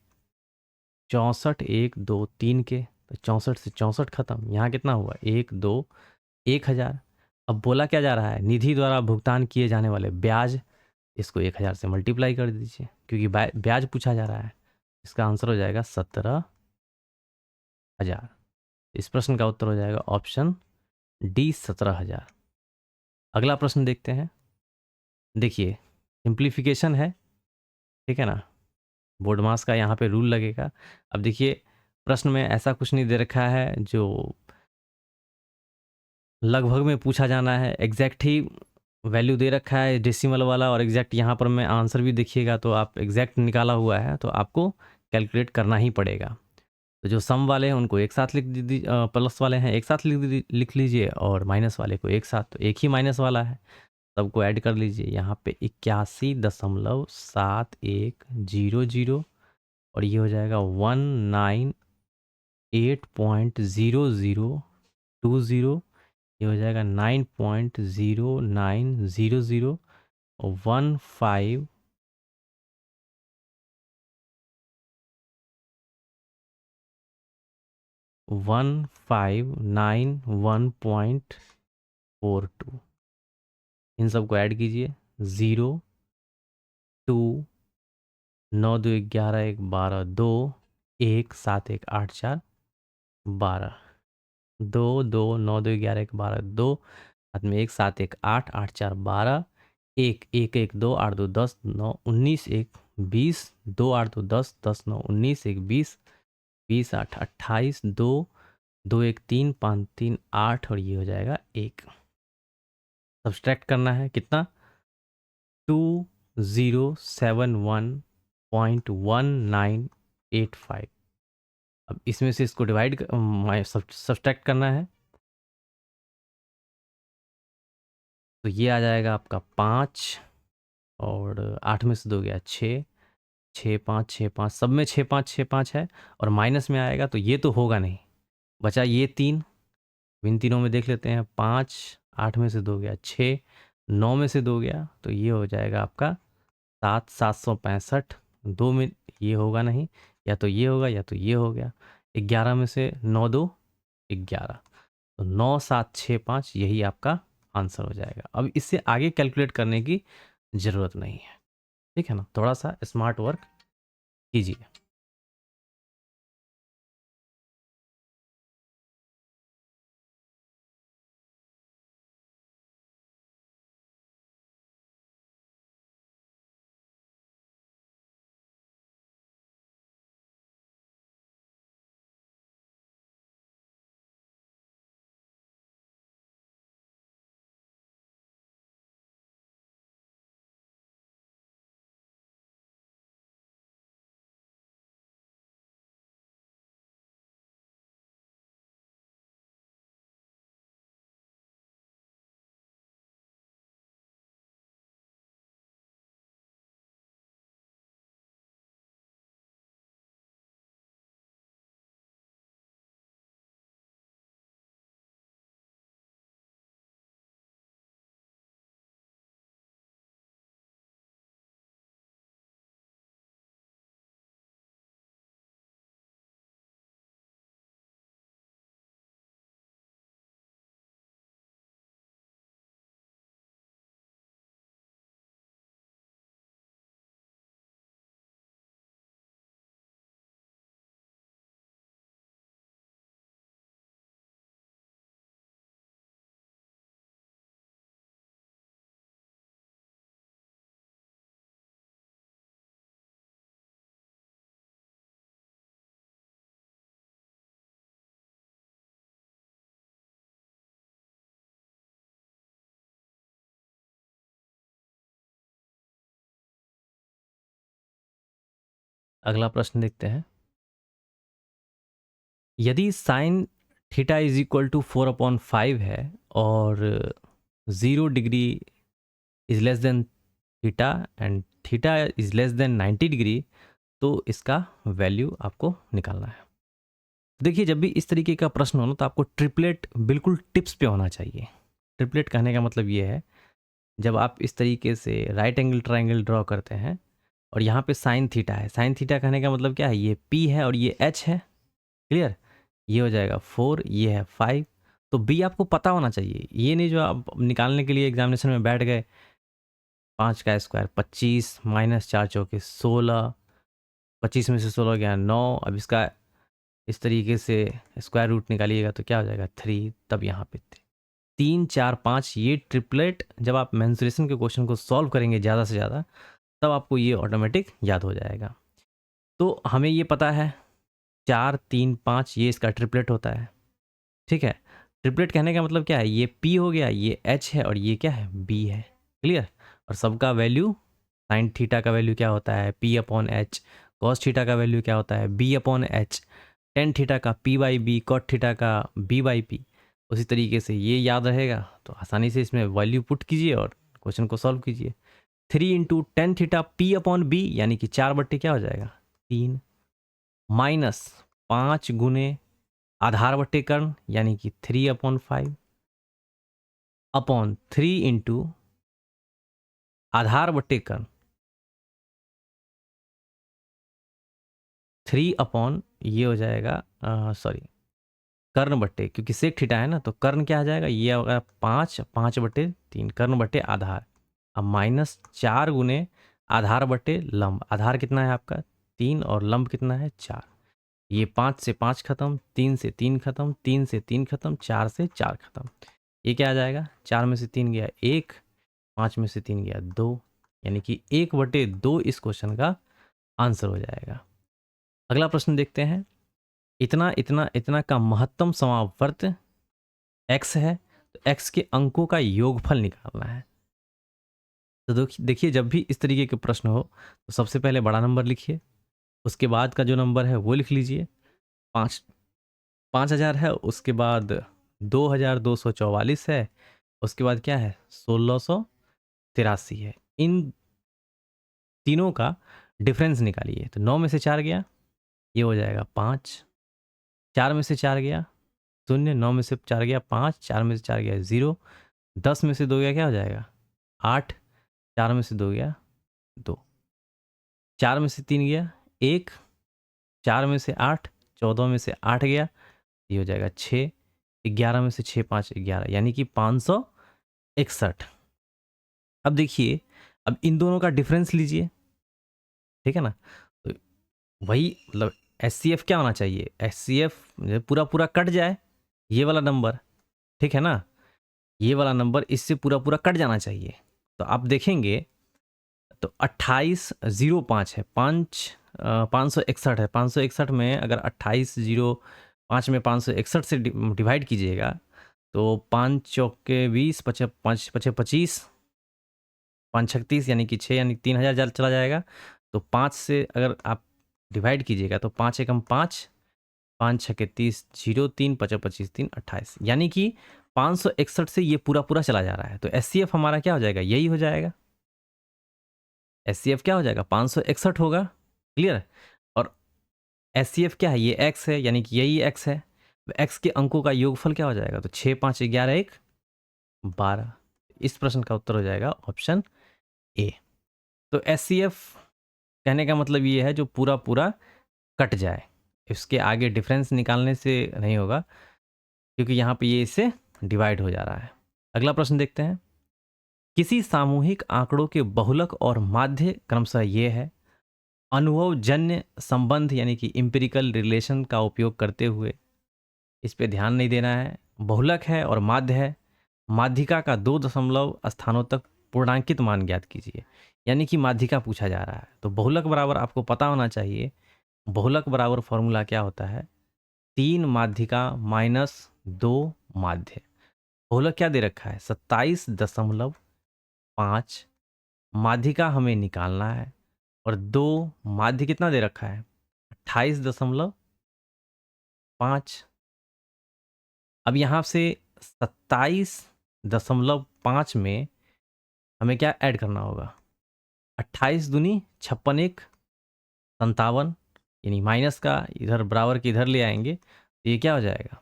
64 1 2 3 के, तो 64 से 64 खत्म। यहाँ कितना हुआ 1 2 1000। अब बोला क्या जा रहा है, निधि द्वारा भुगतान किए जाने वाले ब्याज, इसको 1000 से मल्टीप्लाई कर दीजिए क्योंकि ब्याज पूछा जा रहा है। इसका आंसर हो जाएगा 17,000। इस प्रश्न का उत्तर हो जाएगा ऑप्शन डी 17,000। अगला प्रश्न देखते हैं। देखिए सिंप्लीफिकेशन है, ठीक है ना, बोर्ड मास का यहाँ पे रूल लगेगा। अब देखिए प्रश्न में ऐसा कुछ नहीं दे रखा है जो लगभग में पूछा जाना है, एग्जैक्ट ही वैल्यू दे रखा है डेसिमल वाला, और एग्जैक्ट यहाँ पर मैं आंसर भी देखिएगा तो आप एग्जैक्ट निकाला हुआ है तो आपको कैलकुलेट करना ही पड़ेगा। तो जो सम वाले हैं उनको एक साथ लिख दीजिए, प्लस वाले हैं एक साथ लिख लीजिए, और माइनस वाले को एक साथ, तो एक ही माइनस वाला है सबको ऐड कर लीजिए। यहाँ पे 81.7100 और ये हो जाएगा 198.0020, ये हो जाएगा 9.0900 और 1591.42, इन सबको ऐड कीजिए। 0 2 9 2 11 1 12 2 1 7 1 8 4 12 2 2 9 2 11 1 12 2 साथ में 1 7 1 8 8 4 12 1 1 1 2 8 2 10 9 19 1 20 2 8 2 10 10 9 19 1 20 20 8 28 2 2 1 3 5 3 8 और ये हो जाएगा 1। सब्सट्रैक्ट करना है कितना, 2071.1985। अब इसमें से इसको डिवाइड सब्सट्रैक्ट करना है, तो ये आ जाएगा आपका 5 और 8 में से 2 गया 6, 6 5 6 5, सब में 6 5 6 5 है, और माइनस में आएगा तो ये तो होगा नहीं, बचा ये 3। इन तीनों में देख लेते हैं, 5 8 में से 2 गया 6, 9 में से 2 गया तो ये हो जाएगा आपका 7,765। 2 में ये होगा नहीं, या तो ये होगा या तो ये हो गया। 11 में से 9 2 11, तो 9,765 यही आपका आंसर हो जाएगा। अब इससे आगे कैलकुलेट करने की ज़रूरत नहीं है, ठीक है ना, थोड़ा सा स्मार्ट वर्क कीजिए। अगला प्रश्न देखते हैं। यदि sine theta is equal to 4/5 है और 0 degree is less than theta and theta is less than 90 degree, तो इसका वैल्यू आपको निकालना है। देखिए जब भी इस तरीके का प्रश्न हो ना, तो आपको ट्रिपलेट बिल्कुल टिप्स पे होना चाहिए। ट्रिपलेट कहने का मतलब ये है, जब आप इस तरीके से राइट एंगल ट्राइंगल ड्रॉ करते हैं और यहाँ पे साइन थीटा है, साइन थीटा कहने का मतलब क्या है, ये P है और ये H है, क्लियर। ये हो जाएगा 4, ये है 5, तो B आपको पता होना चाहिए। ये नहीं जो आप निकालने के लिए एग्जामिनेशन में बैठ गए, 5 का स्क्वायर 25 माइनस 4 चौके 16, 25 में से 16 गया 9, अब इसका इस तरीके से स्क्वायर रूट निकालिएगा तो क्या हो जाएगा 3, तब यहाँ पे 3 4 5। ये ट्रिपलेट जब आप मेंसुरेशन के क्वेश्चन को सॉल्व करेंगे ज़्यादा से ज़्यादा, तब आपको ये ऑटोमेटिक याद हो जाएगा। तो हमें ये पता है 4 3 5 ये इसका ट्रिपलेट होता है, ठीक है। ट्रिपलेट कहने का मतलब क्या है, ये P हो गया, ये H है और ये क्या है, B है, क्लियर। और सबका वैल्यू, साइन थीटा का वैल्यू क्या होता है, P upon H, cos theta का वैल्यू क्या होता है, B upon H, tan theta का P by b, cot theta का B बाई पी। उसी तरीके से ये याद रहेगा तो आसानी से इसमें वैल्यू पुट कीजिए और क्वेश्चन को सॉल्व कीजिए। 3 into tan theta P upon b, यानी कि 4/, क्या हो जाएगा 3, माइनस 5 गुने आधार बट्टे कर्ण, यानी कि 3/5, अपॉन 3 इंटू आधार बट्टे कर्ण 3 अपॉन ये हो जाएगा, सॉरी कर्ण बट्टे, क्योंकि सेक थीटा है ना, तो कर्ण क्या आ जाएगा, ये होगा 5/3, कर्ण बट्टे आधार। अब माइनस 4 गुने आधार बट्टे लंब, आधार कितना है आपका 3 और लंब कितना है 4। ये 5 से 5 खत्म, 3 से 3 खत्म, 3 से 3 खत्म, 4 से 4 खत्म। ये क्या आ जाएगा, 4 में से 3 गया 1, 5 में से 3 गया 2, यानी कि 1/2 इस क्वेश्चन का आंसर हो जाएगा। अगला प्रश्न देखते हैं। इतना इतना इतना का महत्तम समावर्त x है, तो x के अंकों का योगफल निकालना है। तो देखिए जब भी इस तरीके के प्रश्न हो तो सबसे पहले बड़ा नंबर लिखिए, उसके बाद का जो नंबर है वो लिख लीजिए। 5000 है, उसके बाद 2244 है, उसके बाद क्या है 1683 है। इन तीनों का डिफरेंस निकालिए। तो 9 में से 4 गया, ये हो जाएगा 5, 4 में से 4 गया 0, 9 में से 4 गया 5, 4 में से 4 गया 0, 10 में से 2 गया क्या हो जाएगा 8, 4 में से 2 गया 2, 4 में से 3 गया 1, 4 में से 8, 14 में से 8 गया, ये हो जाएगा 6, 11 में से 6 5 11, यानी कि 561। अब देखिए, अब इन दोनों का डिफरेंस लीजिए, ठीक है ना। तो वही मतलब HCF क्या होना चाहिए, HCF पूरा पूरा कट जाए, ये वाला नंबर, ठीक है ना, ये वाला नंबर इससे पूरा पूरा कट जाना चाहिए। तो आप देखेंगे तो 2805 है, 561 है, 561 में अगर 2805 में 561 से डिवाइड कीजिएगा तो 5 चौके 20, 5 25, 5 36, यानी कि 6, यानी 3000 चला जाएगा। तो 5 से अगर आप डिवाइड कीजिएगा तो 5 एकम 5, 5 छके 30, 0 3, 5 25 3 28, यानी कि 561 से ये पूरा पूरा चला जा रहा है। तो HCF हमारा क्या हो जाएगा, यही हो जाएगा। HCF क्या हो जाएगा 561 होगा, क्लियर। और HCF क्या है, ये x है, यानी कि यही x है। x के अंकों का योगफल क्या हो जाएगा, तो 6 5 11 1 12। इस प्रश्न का उत्तर हो जाएगा ऑप्शन ए। तो HCF कहने का मतलब ये है जो पूरा पूरा कट जाए, इसके आगे डिफरेंस निकालने से नहीं होगा, क्योंकि यहाँ पे ये इससे डिवाइड हो जा रहा है। अगला प्रश्न देखते हैं। किसी सामूहिक आंकड़ों के बहुलक और माध्य क्रमशः ये है, अनुभवजन्य संबंध यानी कि इंपेरिकल रिलेशन का उपयोग करते हुए, इस पे ध्यान नहीं देना है, बहुलक है और माध्य है, माध्यिका का 2 दशमलव स्थानों तक पूर्णांकित मान ज्ञात कीजिए, यानी कि माध्यिका पूछा जा रहा है। तो बहुलक बराबर आपको पता होना चाहिए, बहुलक बराबर फॉर्मूला क्या होता है, 3 माध्यिका माइनस 2 माध्य। बहुलक क्या दे रखा है 27.5, माध्यिका हमें निकालना है, और 2 माध्य कितना दे रखा है 28.5। अब यहाँ से 27 0.5 में हमें क्या ऐड करना होगा? 28 दूनी 56 एक 57, यानी माइनस का इधर बराबर के इधर ले आएंगे तो ये क्या हो जाएगा?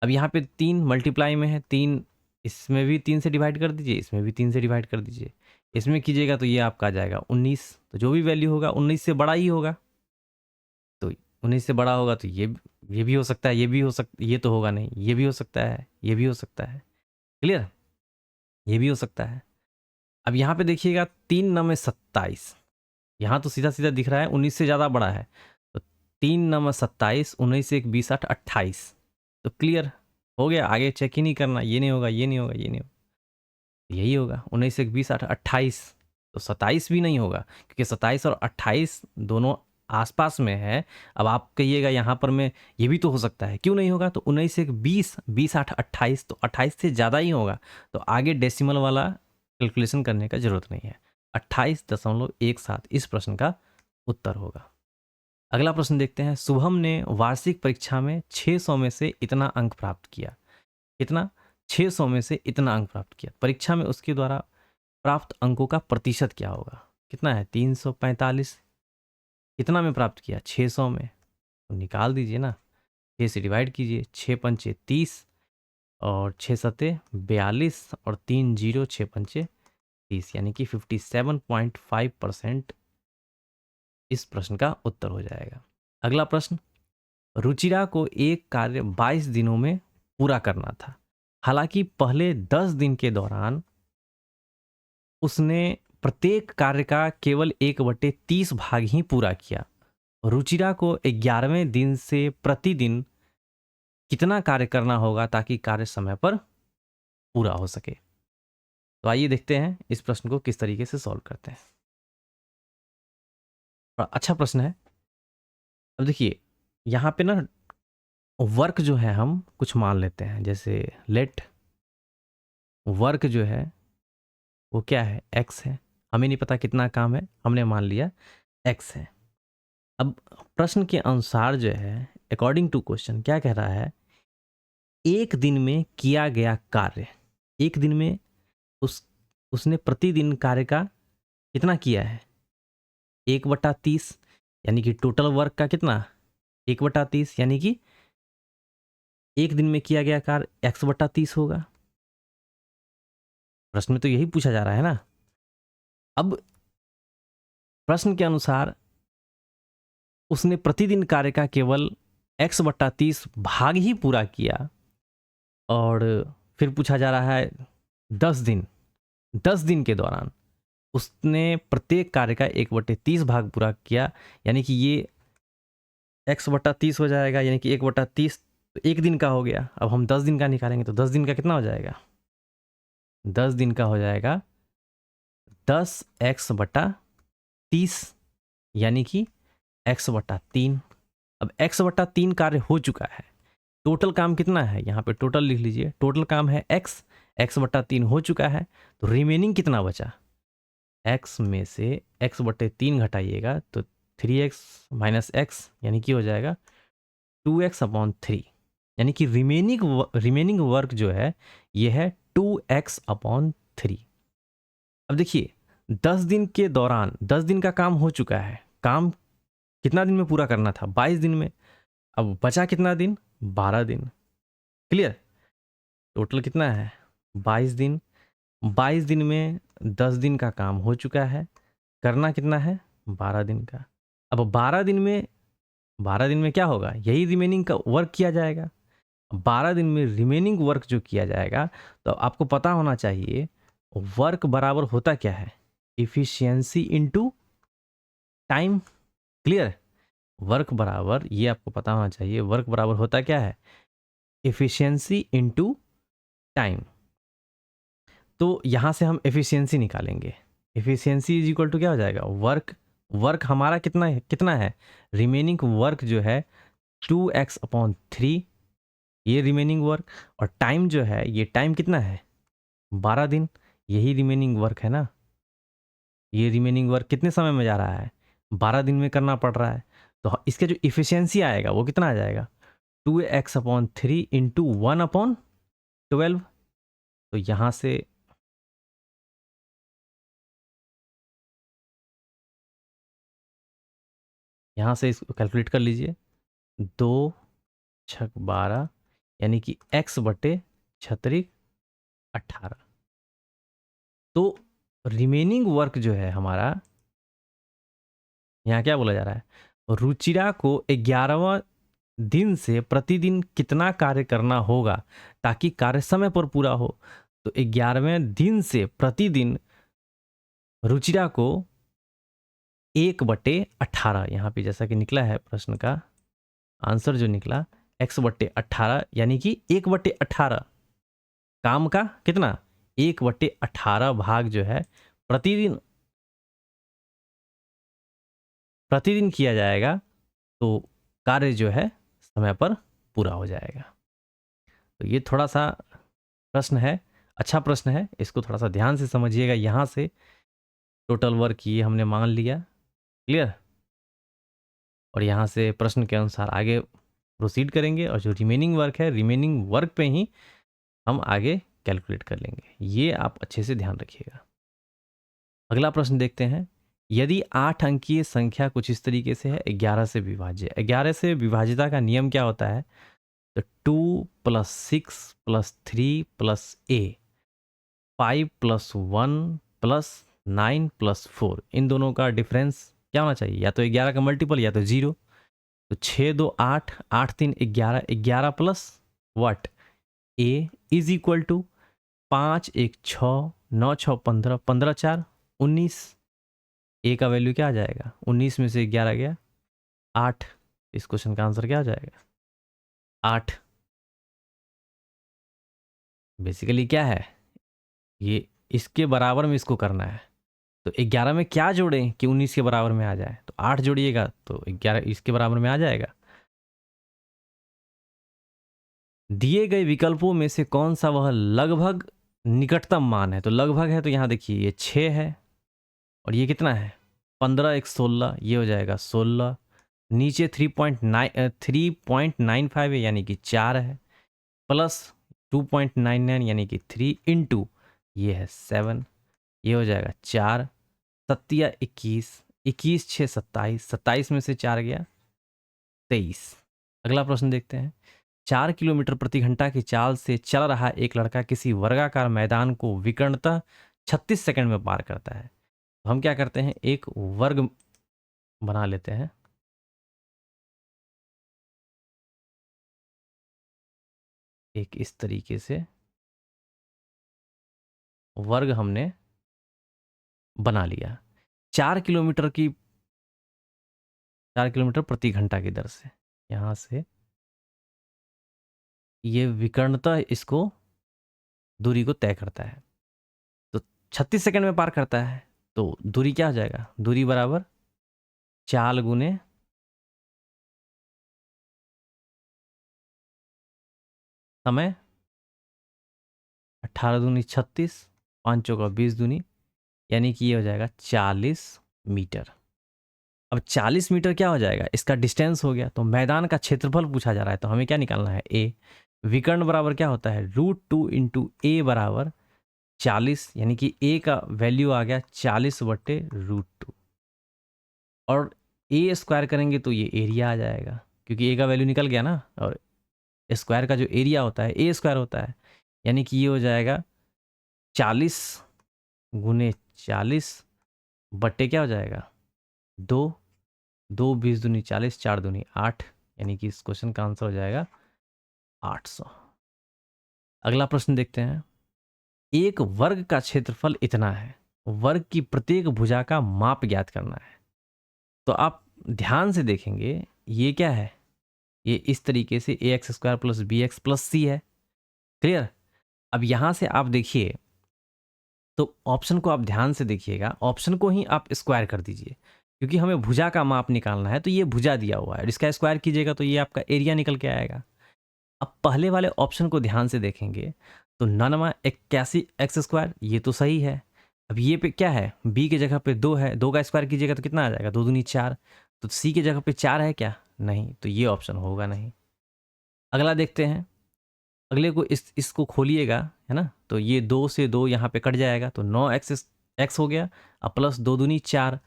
अब यहाँ पे 3 मल्टीप्लाई में है, 3 इसमें भी 3 से डिवाइड कर दीजिए, इसमें भी 3 से डिवाइड कर दीजिए, इसमें कीजिएगा तो ये आपका आ जाएगा 19। तो जो भी वैल्यू होगा 19 से बड़ा ही होगा, तो 19 से बड़ा होगा तो ये भी हो सकता है, ये भी हो सकता, ये तो होगा नहीं, ये भी हो सकता है, ये भी हो सकता है। क्लियर? ये भी हो सकता है। अब यहाँ पे देखिएगा 3 9 में 27, यहाँ तो सीधा सीधा दिख रहा है 19 से ज़्यादा बड़ा है, तो 3 9 में 27, 19 से 1 20 8 28, तो क्लियर हो गया। आगे चेक ही नहीं करना, ये नहीं होगा, ये नहीं होगा, ये नहीं होगा, यही होगा 19 से 1 20 8 28। तो 27 भी नहीं होगा क्योंकि 27 और 28 दोनों आसपास में है। अब आप कहिएगा यहाँ पर मैं ये भी तो हो सकता है, क्यों नहीं होगा? तो 19 से 20 20 8 28, तो 28 से ज़्यादा ही होगा, तो आगे डेसिमल वाला कैलकुलेशन करने का जरूरत नहीं है। 28.17 इस प्रश्न का उत्तर होगा। अगला प्रश्न देखते हैं। शुभम ने वार्षिक परीक्षा में 600 में से इतना अंक प्राप्त किया। कितना? 600 में से इतना अंक प्राप्त किया। परीक्षा में उसके द्वारा प्राप्त अंकों का प्रतिशत क्या होगा? कितना है? 345। कितना में प्राप्त किया? 600 में। तो निकाल दीजिए ना, 6 से डिवाइड कीजिए, 6 पंचे 30 और 6 सते 42 और 3 जीरो 6 पंचे 30, यानी कि 57.5% इस प्रश्न का उत्तर हो जाएगा। अगला प्रश्न। रुचिरा को एक कार्य 22 दिनों में पूरा करना था। हालांकि पहले 10 दिन के दौरान उसने प्रत्येक कार्य का केवल 1/30 भाग ही पूरा किया। रुचिरा को 11वें दिन से प्रतिदिन कितना कार्य करना होगा ताकि कार्य समय पर पूरा हो सके? तो आइए देखते हैं इस प्रश्न को किस तरीके से सॉल्व करते हैं। बड़ा अच्छा प्रश्न है। अब देखिए यहाँ पे ना वर्क जो है हम कुछ मान लेते हैं, जैसे लेट वर्क जो है वो क्या है? एक्स है। हमें नहीं पता कितना काम है, हमने मान लिया एक्स है। अब प्रश्न के अनुसार जो है, अकॉर्डिंग टू क्वेश्चन क्या कह रहा है? एक दिन में किया गया कार्य, एक दिन में उसने प्रतिदिन कार्य का कितना किया है? 1/30, यानी कि टोटल वर्क का कितना? 1/30, यानी कि एक दिन में किया गया कार्य x/30 होगा। प्रश्न में तो यही पूछा जा रहा है ना। अब प्रश्न के अनुसार उसने प्रतिदिन कार्य का केवल x/30 भाग ही पूरा किया, और फिर पूछा जा रहा है 10 दिन के दौरान उसने प्रत्येक कार्य का 1/30 भाग पूरा किया, यानी कि ये x/30 हो जाएगा, यानी कि 1/30 तो एक दिन का हो गया। अब हम 10 दिन का निकालेंगे तो 10 दिन का कितना हो जाएगा? 10 दिन का हो जाएगा 10x/30, यानी कि x/3। अब x/3 कार्य हो चुका है। टोटल काम कितना है? यहाँ पे टोटल लिख लीजिए, टोटल काम है x/3 हो चुका है, तो रिमेनिंग कितना बचा? x में से x/3 घटाइएगा तो 3x - x, यानी कि हो जाएगा 2x/3, यानी कि रिमेनिंग वर्क जो है ये है 2x/3। अब देखिए 10 दिन के दौरान 10 दिन का काम हो चुका है। काम कितना दिन में पूरा करना था? 22 दिन में। अब बचा कितना दिन? 12 दिन। क्लियर? टोटल कितना है? 22 दिन। 22 दिन में 10 दिन का काम हो चुका है, करना कितना है? 12 दिन का। अब 12 दिन में क्या होगा? यही रिमेनिंग का वर्क किया जाएगा। 12 दिन में रिमेनिंग वर्क जो किया जाएगा, तो आपको पता होना चाहिए वर्क बराबर होता क्या है? Efficiency into time. Clear? Work बराबर, ये आपको पता होना चाहिए, वर्क बराबर होता क्या है? Efficiency into time. तो यहां से हम एफिशिएंसी निकालेंगे। एफिशिएंसी इज इक्वल टू क्या हो जाएगा? वर्क हमारा कितना है? रिमेनिंग वर्क जो है 2x/3, ये रिमेनिंग वर्क, और टाइम जो है, ये टाइम कितना है? 12 दिन। यही रिमेनिंग वर्क है ना। ये रिमेनिंग वर्क कितने समय में जा रहा है? 12 दिन में करना पड़ रहा है। तो इसका जो इफिशियंसी आएगा वो कितना आ जाएगा? 2x/3 into 1/12। तो यहाँ से इसको कैलकुलेट कर लीजिए। 2 छक 12 यानी कि x बटे 36 18। तो रिमेनिंग वर्क जो है हमारा, यहाँ क्या बोला जा रहा है, रुचिरा को 11वां दिन से प्रतिदिन कितना कार्य करना होगा ताकि कार्य समय पर पूरा हो। तो 11वें दिन से प्रतिदिन रुचिरा को 1/18, यहाँ पे जैसा कि निकला है प्रश्न का आंसर जो निकला x/18 यानी कि 1/18 काम का कितना 1/18 भाग जो है प्रतिदिन किया जाएगा, तो कार्य जो है समय पर पूरा हो जाएगा। तो ये थोड़ा सा प्रश्न है, अच्छा प्रश्न है, इसको थोड़ा सा ध्यान से समझिएगा। यहाँ से टोटल वर्क ये हमने मान लिया, क्लियर। और यहाँ से प्रश्न के अनुसार आगे प्रोसीड करेंगे और जो रिमेनिंग वर्क है, रिमेनिंग वर्क पे ही हम आगे कैलकुलेट कर लेंगे। ये आप अच्छे से ध्यान रखिएगा। अगला प्रश्न देखते हैं। यदि 8 अंकीय संख्या कुछ इस तरीके से है, 11 से विभाज्य। 11 से विभाज्यता का नियम क्या होता है, तो 2 + 6 + 3 + a, 5 + 1 + 9 + 4, इन दोनों का डिफरेंस क्या होना चाहिए, या तो 11 का मल्टीपल या तो 0। तो 6 2 8, 8 3 11, 11 plus what a is equal to 5 1 6, 9 6 15, 15 4 19। a का वैल्यू क्या आ जाएगा, 19 में से 11 गया 8। इस क्वेश्चन का आंसर क्या आ जाएगा 8। बेसिकली क्या है, ये इसके बराबर में इसको करना है। तो 11 में क्या जोड़ें कि 19 के बराबर में आ जाए, तो 8 जोड़िएगा तो 11 इसके बराबर में आ जाएगा। दिए गए विकल्पों में से कौन सा वह लगभग निकटतम मान है, तो लगभग है तो यहाँ देखिए ये 6 है और ये कितना है 15 1 16, ये हो जाएगा 16। नीचे 3.95 है यानी कि 4 है, प्लस 2.99 यानी कि 3 इंटू ये है 7, ये हो जाएगा 4। 7 21, 21 6 27, 27 में से 4 गया 23। अगला प्रश्न देखते हैं। 4 किलोमीटर प्रति घंटा की चाल से चल रहा एक लड़का किसी वर्गाकार मैदान को विकर्णतः 36 सेकंड में पार करता है। तो हम क्या करते हैं, एक वर्ग बना लेते हैं। एक इस तरीके से वर्ग हमने बना लिया 4 किलोमीटर प्रति घंटा की दर से। यहाँ से ये विकर्णतः इसको दूरी को तय करता है, तो 36 सेकंड में पार करता है। तो दूरी क्या हो जाएगा, दूरी बराबर चाल गुने समय, 18 दूनी 36, 5 चौका 20 दूनी, यानी कि ये हो जाएगा 40 मीटर। अब 40 मीटर क्या हो जाएगा, इसका डिस्टेंस हो गया। तो मैदान का क्षेत्रफल पूछा जा रहा है, तो हमें क्या निकालना है, ए। विकर्ण बराबर क्या होता है, √2 इंटू ए बराबर 40, यानी कि ए का वैल्यू आ गया 40/√2। और ए स्क्वायर करेंगे तो ये एरिया आ जाएगा, क्योंकि ए का वैल्यू निकल गया ना, और स्क्वायर का जो एरिया होता है ए स्क्वायर होता है, यानी कि ये हो जाएगा 40 गुने 40 बट्टे क्या हो जाएगा 2, 2 20 दूनी 40, 4 दूनी 8, यानी कि इस क्वेश्चन का आंसर हो जाएगा 800। अगला प्रश्न देखते हैं। एक वर्ग का क्षेत्रफल इतना है, वर्ग की प्रत्येक भुजा का माप ज्ञात करना है। तो आप ध्यान से देखेंगे, ये क्या है, ये इस तरीके से ax² + bx + c है, क्लियर। अब यहां से आप देखिए, तो ऑप्शन को आप ध्यान से देखिएगा, ऑप्शन को ही आप स्क्वायर कर दीजिए, क्योंकि हमें भुजा का माप निकालना है। तो ये भुजा दिया हुआ है, इसका स्क्वायर कीजिएगा तो ये आपका एरिया निकल के आएगा। अब पहले वाले ऑप्शन को ध्यान से देखेंगे, तो 81x², ये तो सही है। अब ये पे क्या है, b की जगह पे 2 है, 2 का स्क्वायर कीजिएगा तो कितना आ जाएगा, 2 दूनी 4। तो c की जगह पे 4 है क्या, नहीं, तो ये ऑप्शन होगा नहीं। अगला देखते हैं। अगले को इसको खोलिएगा, है ना, तो ये 2 से 2 यहाँ पे कट जाएगा, तो 9x हो गया, अब प्लस 2 दूनी 4।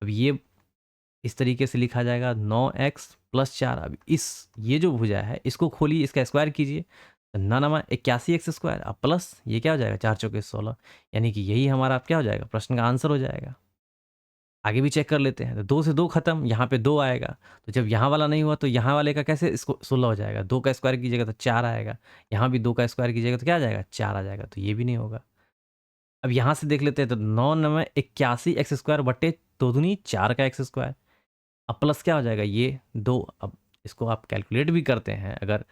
अब ये इस तरीके से लिखा जाएगा 9x + 4। अब ये जो भुजा है इसको खोलिए, इसका स्क्वायर कीजिए, तो 81x², अब प्लस ये क्या हो जाएगा 4 चौके 16, यानी कि यही हमारा क्या हो जाएगा, प्रश्न का आंसर हो जाएगा। आगे भी चेक कर लेते हैं, तो 2 से 2 खत्म, यहाँ पे 2 आएगा, तो जब यहाँ वाला नहीं हुआ तो यहाँ वाले का कैसे इसको 16 हो जाएगा, 2 का स्क्वायर कीजिएगा तो 4 आएगा, यहाँ भी 2 का स्क्वायर कीजिएगा तो क्या आ जाएगा 4 आ जाएगा, तो ये भी नहीं होगा। अब यहाँ से देख लेते हैं, तो 9 × 81 x² बटे 2 दूनी 4 का x², अब प्लस क्या हो जाएगा ये 2। अब इसको आप कैलकुलेट भी करते हैं, अगर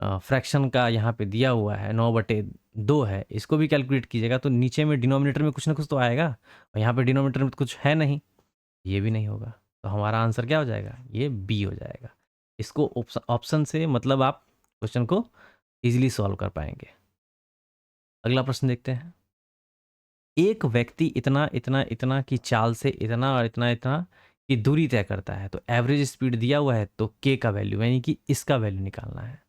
फ्रैक्शन का यहाँ पे दिया हुआ है 9/2 है, इसको भी कैलकुलेट कीजिएगा तो नीचे में डिनोमिनेटर में कुछ ना कुछ तो आएगा, और यहाँ पे डिनोमिनेटर में कुछ है नहीं, ये भी नहीं होगा, तो हमारा आंसर क्या हो जाएगा, ये बी हो जाएगा। इसको ऑप्शन से मतलब आप क्वेश्चन को इजीली सॉल्व कर पाएंगे। अगला प्रश्न देखते हैं। एक व्यक्ति इतना इतना इतना की चाल से इतना और इतना इतना की दूरी तय करता है, तो एवरेज स्पीड दिया हुआ है, तो के का वैल्यू यानी कि इसका वैल्यू निकालना है।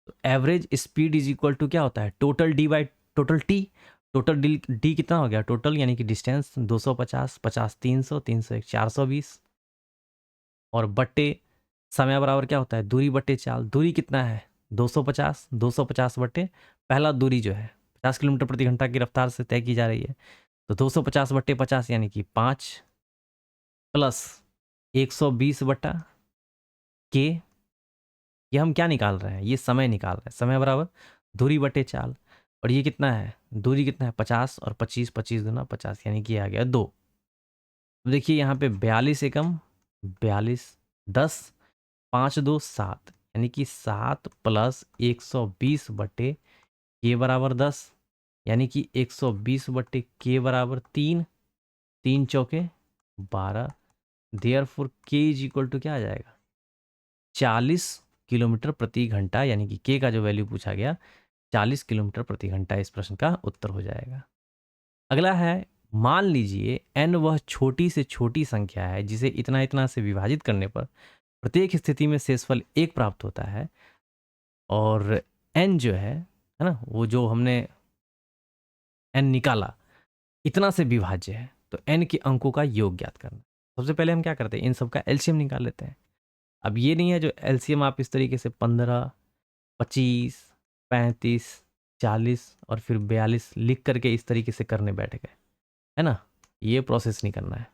तो average speed is equal to क्या होता है, total d by total t. Total d कितना हो गया, टोटल यानी कि डिस्टेंस 250, 50 300, 301 420, और बट्टे समय बराबर क्या होता है, दूरी बट्टे चाल। दूरी कितना है 250, 250 बट्टे पहला दूरी जो है 50 किलोमीटर प्रति घंटा की रफ्तार से तय की जा रही है, तो 250 बट्टे 50 यानी कि 5 प्लस 120 बट्टा के, ये हम क्या निकाल रहे हैं, ये समय निकाल रहे हैं, समय बराबर दूरी बटे चाल, और ये कितना है, दूरी कितना है 50, और 25 25 दूना 50 यानी कि आ गया 2। तो देखिए यहाँ पे 42 एकम 42 10 5 2 7 यानी कि 7 प्लस 120 बटे के बराबर 10, यानी कि 120 बटे के बराबर 3, 3 चौके 12, देयरफॉर के इज इक्वल टू क्या आ जाएगा 40 किलोमीटर प्रति घंटा, यानी कि के का जो वैल्यू पूछा गया 40 किलोमीटर प्रति घंटा इस प्रश्न का उत्तर हो जाएगा। अगला है, मान लीजिए n वह छोटी से छोटी संख्या है जिसे इतना इतना से विभाजित करने पर प्रत्येक स्थिति में शेषफल 1 प्राप्त होता है, और n जो है ना, वो जो हमने n निकाला इतना से विभाज्य है, तो n के अंकों का योग ज्ञात करना। सबसे पहले हम क्या करते हैं, इन सब का एलसीएम निकाल लेते हैं। अब ये नहीं है जो एलसीएम आप इस तरीके से 15 25 35 40 और फिर 42 लिख करके इस तरीके से करने बैठ गए, है ना, ये प्रोसेस नहीं करना है।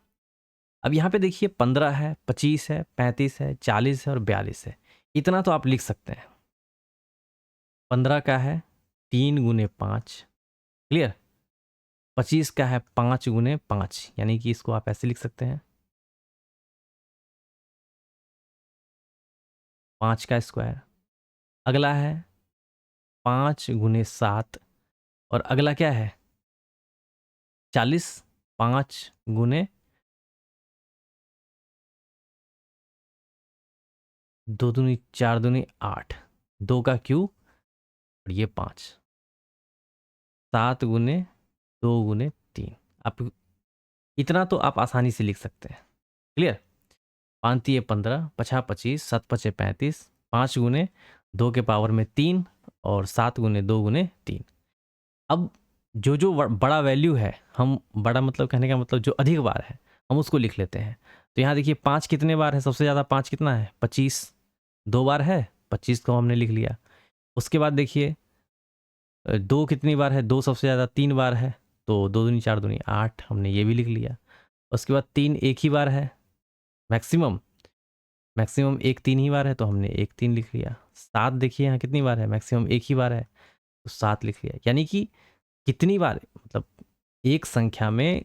अब यहाँ पे देखिए 15 है, 25 है, 35 है, 40 है और 42 है, इतना तो आप लिख सकते हैं। 15 का है 3 × 5, क्लियर। 25 का है 5 × 5, यानी कि इसको आप ऐसे लिख सकते हैं 5 का स्क्वायर। अगला है 5 × 7, और अगला क्या है 40, 5 × 2 दूनी 4 दूनी 8, 2 का क्यूब और ये 5, 7 × 2 × 3। आप इतना तो आप आसानी से लिख सकते हैं, क्लियर। 5 × 15, 5 25, 7 5 35, 5 × 2 के पावर में 3 और 7 × 2 × 3। अब जो बड़ा वैल्यू है, हम बड़ा मतलब कहने का मतलब जो अधिक बार है हम उसको लिख लेते हैं। तो यहाँ देखिए 5 कितने बार है, सबसे ज़्यादा 5 कितना है 25, 2 बार है, 25 को हमने लिख लिया। उसके बाद देखिए 2 कितनी बार है, 2 सबसे ज़्यादा 3 बार है, तो 2 दूनी 4 दूनी 8, हमने ये भी लिख लिया। उसके बाद 3 एक ही बार है, मैक्सिमम 1 3 ही बार है, तो हमने 1 3 लिख लिया। 7 देखिए यहाँ कितनी बार है, मैक्सिमम 1 ही बार है, तो 7 लिख लिया। यानी कि कितनी बार मतलब एक संख्या में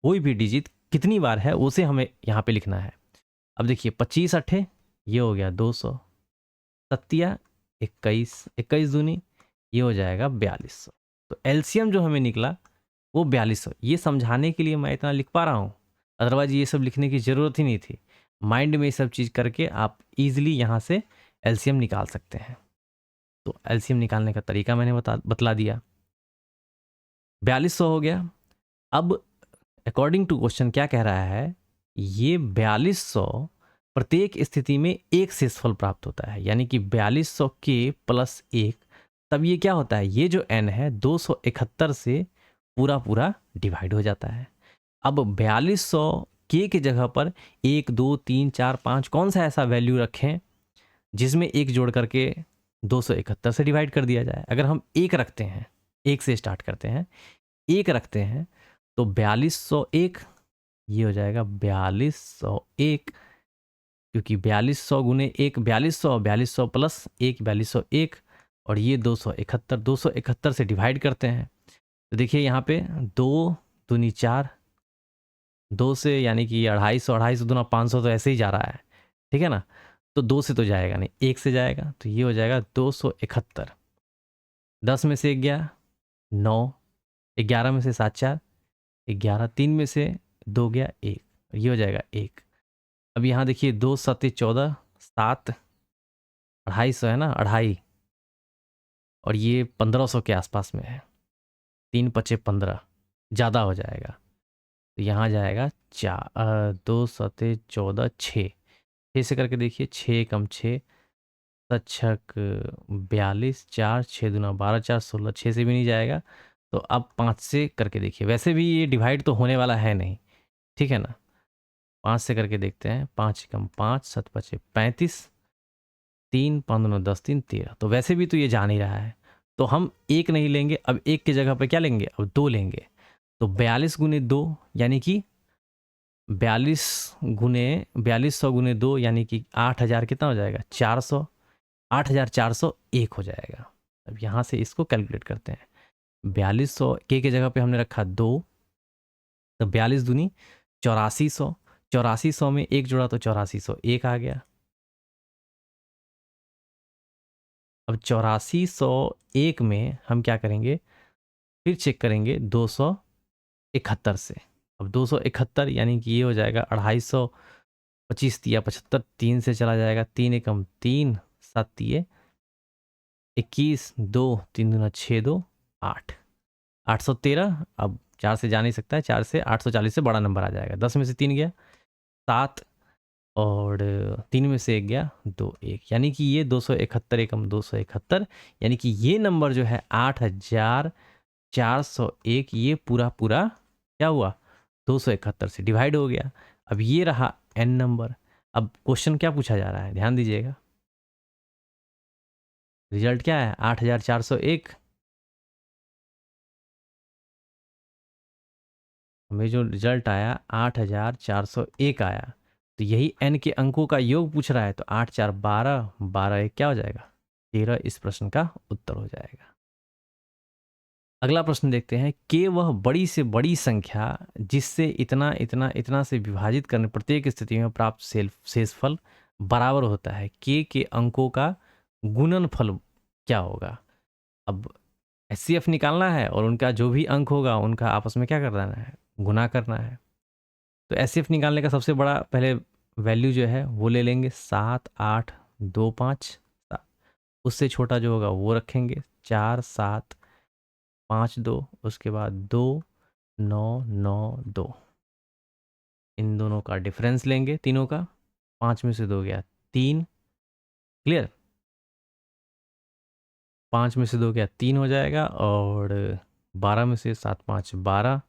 कोई भी डिजिट कितनी बार है उसे हमें यहाँ पे लिखना है। अब देखिए 25 8 ये हो गया 200, 7 21, 21 दूनी ये हो जाएगा 4200। तो एलसीएम जो हमें निकला वो 4200। ये समझाने के लिए मैं इतना लिख पा रहा हूँ, अदरवाइज ये सब लिखने की ज़रूरत ही नहीं थी। माइंड में ये सब चीज़ करके आप इजीली यहाँ से एलसीएम निकाल सकते हैं। तो एलसीएम निकालने का तरीका मैंने बतला दिया। 4200 हो गया। अब अकॉर्डिंग टू क्वेश्चन क्या कह रहा है, ये 4200 प्रत्येक स्थिति में एक शेषफल प्राप्त होता है, यानी कि 4200 के +1 तब ये क्या होता है, ये जो n है 271 से पूरा पूरा डिवाइड हो जाता है। अब 4200 k की जगह पर 1 2 3 4 5 कौन सा ऐसा वैल्यू रखें जिसमें एक जोड़ करके 271 से डिवाइड कर दिया जाए। अगर हम एक रखते हैं, एक से स्टार्ट करते हैं, एक रखते हैं तो 4201 ये हो जाएगा 4201, क्योंकि 4200 गुने एक 4200, 4200 प्लस एक 4201, और ये 271, 271 से डिवाइड करते हैं तो देखिए यहाँ पे 2 दूनी 4, 2 से यानी कि 250, 250 दूना 500, तो ऐसे ही जा रहा है, ठीक है ना। तो 2 से तो जाएगा नहीं, 1 से जाएगा, तो ये हो जाएगा 271। 10 में से 1 गया 9, 11 में से 7 4 11, 3 में से 2 गया 1, ये हो जाएगा 1। अब यहाँ देखिए 2 7 14, 7 250 है ना, 2.5, और ये 1500 के आसपास में है, 3 पचे 15, ज़्यादा हो जाएगा, तो यहाँ जाएगा 2 7 14 6, 6 से करके देखिए 6 कम 6 छक 42, 4 6 दूना 12, 4 16, 6 से भी नहीं जाएगा, तो अब 5 से करके देखिए, वैसे भी ये डिवाइड तो होने वाला है नहीं, ठीक है ना। 5 से करके देखते हैं, 5 कम 5 7 पचे 35, 3 5 दूना 10 3 13, तो वैसे भी तो ये जा नहीं रहा है, तो हम एक नहीं लेंगे, अब एक की जगह पर क्या लेंगे, अब 2 लेंगे, तो 42 गुने 2 यानी कि 42 गुने 4200 गुने 2 यानी कि 8000 कितना हो जाएगा, 400, 8401 हो जाएगा। अब यहाँ से इसको कैलकुलेट करते हैं, 4200 के जगह पे हमने रखा 2, तो 42 दूनी 8400, 8400 में एक जोड़ा तो 8401 आ गया। अब 8401 में हम क्या करेंगे, फिर चेक करेंगे 271 से। अब 271 यानी कि ये हो जाएगा 250, 25 तिया 75, 3 से चला जाएगा, 3 एकम 3, 7 तिये 21, 2 3 दूना 6 2 8, 813। अब 4 से जा नहीं सकता है, 4 से 840 से बड़ा नंबर आ जाएगा। 10 में से 3 गया 7, और 3 में से 1 गया 2 1, यानी कि ये 271 एकम 271, यानी कि ये नंबर जो है 8401, ये पूरा पूरा क्या हुआ, 271 से डिवाइड हो गया। अब ये रहा n नंबर। अब क्वेश्चन क्या पूछा जा रहा है, ध्यान दीजिएगा, रिजल्ट क्या है 8401। हमें जो रिजल्ट आया 8401 आया, तो यही n के अंकों का योग पूछ रहा है, तो 8 4 12, 12 1 क्या हो जाएगा, 13, इस प्रश्न का उत्तर हो जाएगा। अगला प्रश्न देखते हैं, के वह बड़ी से बड़ी संख्या जिससे इतना इतना इतना से विभाजित करने प्रत्येक स्थिति में प्राप्त शेषफल बराबर होता है, के अंकों का गुणनफल क्या होगा। अब एचसीएफ निकालना है और उनका जो भी अंक होगा उनका आपस में क्या करना है, गुना करना है। तो एचसीएफ निकालने का सबसे बड़ा पहले वैल्यू जो है वो ले लेंगे 7 8 2 5 7, उससे छोटा जो होगा वो रखेंगे 4 7 5 2, उसके बाद 2 9 9 2, इन दोनों का डिफरेंस लेंगे तीनों का, 5 में से 2 गया 3, क्लियर, 5 में से 2 गया 3 हो जाएगा, और 12 में से 7 5 12,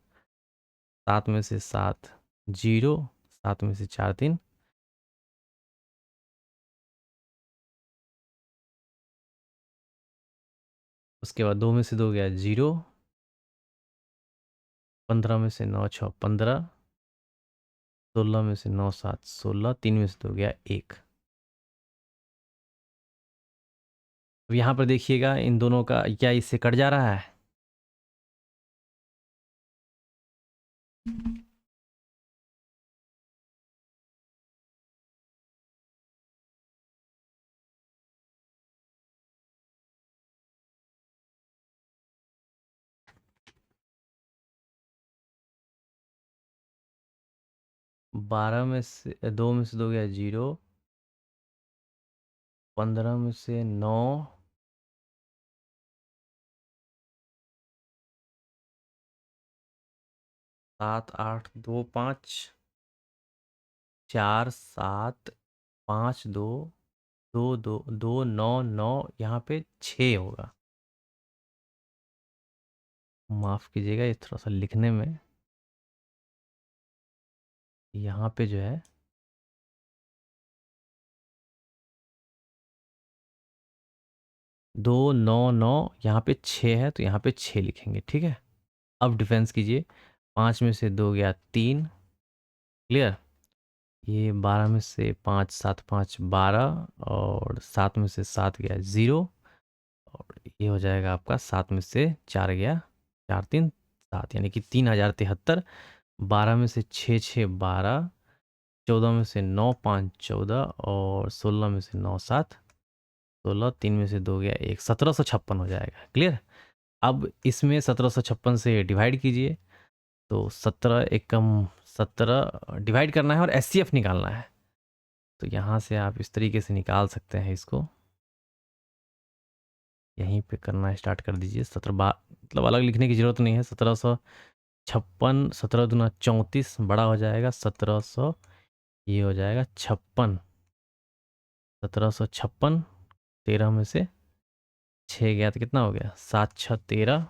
7 में से 7 0, 7 में से 4 3, उसके बाद 2 में से 2 गया 0, 15 में से 9 6 15, 16 में से 9 7 16, 3 में से 2 गया 1। अब यहाँ पर देखिएगा इन दोनों का क्या इससे कट जा रहा है, 12 में से 2 में से 2 गया 0, 15 में से 9, 7 8 2 5, 4 7 5 2 2 2 2 9 9, यहाँ पे 6 होगा, माफ़ कीजिएगा, ये थोड़ा सा लिखने में यहाँ पे जो है 2 9 9, यहाँ पे 6 है तो यहाँ पे 6 लिखेंगे, ठीक है। अब डिफेंस कीजिए, 5 में से 2 गया 3, क्लियर। ये 12 में से 5 7 5 12, और 7 में से 7 गया 0, और ये हो जाएगा आपका 7 में से 4 गया 4 3 7, यानी कि 3073। 12 में से 6 6 12, 14 में से 9 5 14, और 16 में से 9 7 16, 3 में से 2 गया 1, 1756 हो जाएगा, क्लियर। अब इसमें 1756 से डिवाइड कीजिए, तो 17 एकम 17 डिवाइड करना है और एचसीएफ निकालना है। तो यहाँ से आप इस तरीके से निकाल सकते हैं इसको, यहीं पे करना स्टार्ट कर दीजिए। 17 बार मतलब अलग लिखने की ज़रूरत नहीं है। 1756, 17 दूना 34 बड़ा हो जाएगा 1700, ये हो जाएगा 56। 1756, 13 में से 6 गया तो कितना हो गया 7 6 13,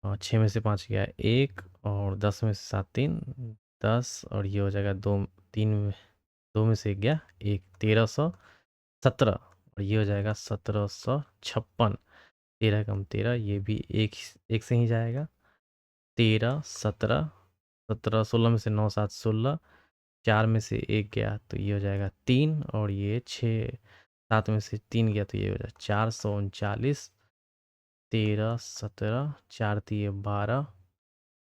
और 6 में से 5 गया 1, और 10 में से 7 3 10, और ये हो जाएगा 2 3 में 2 में से 1 गया 1, 1317, और ये हो जाएगा 1756। 13 कम 13, ये भी एक से ही जाएगा। 13 17 17, 16 में से 9 7 16, 4 में से 1 गया तो ये हो जाएगा 3, और ये 6 7 में से 3 गया तो ये हो जाएगा 439। 13 17, 4 तिये 12,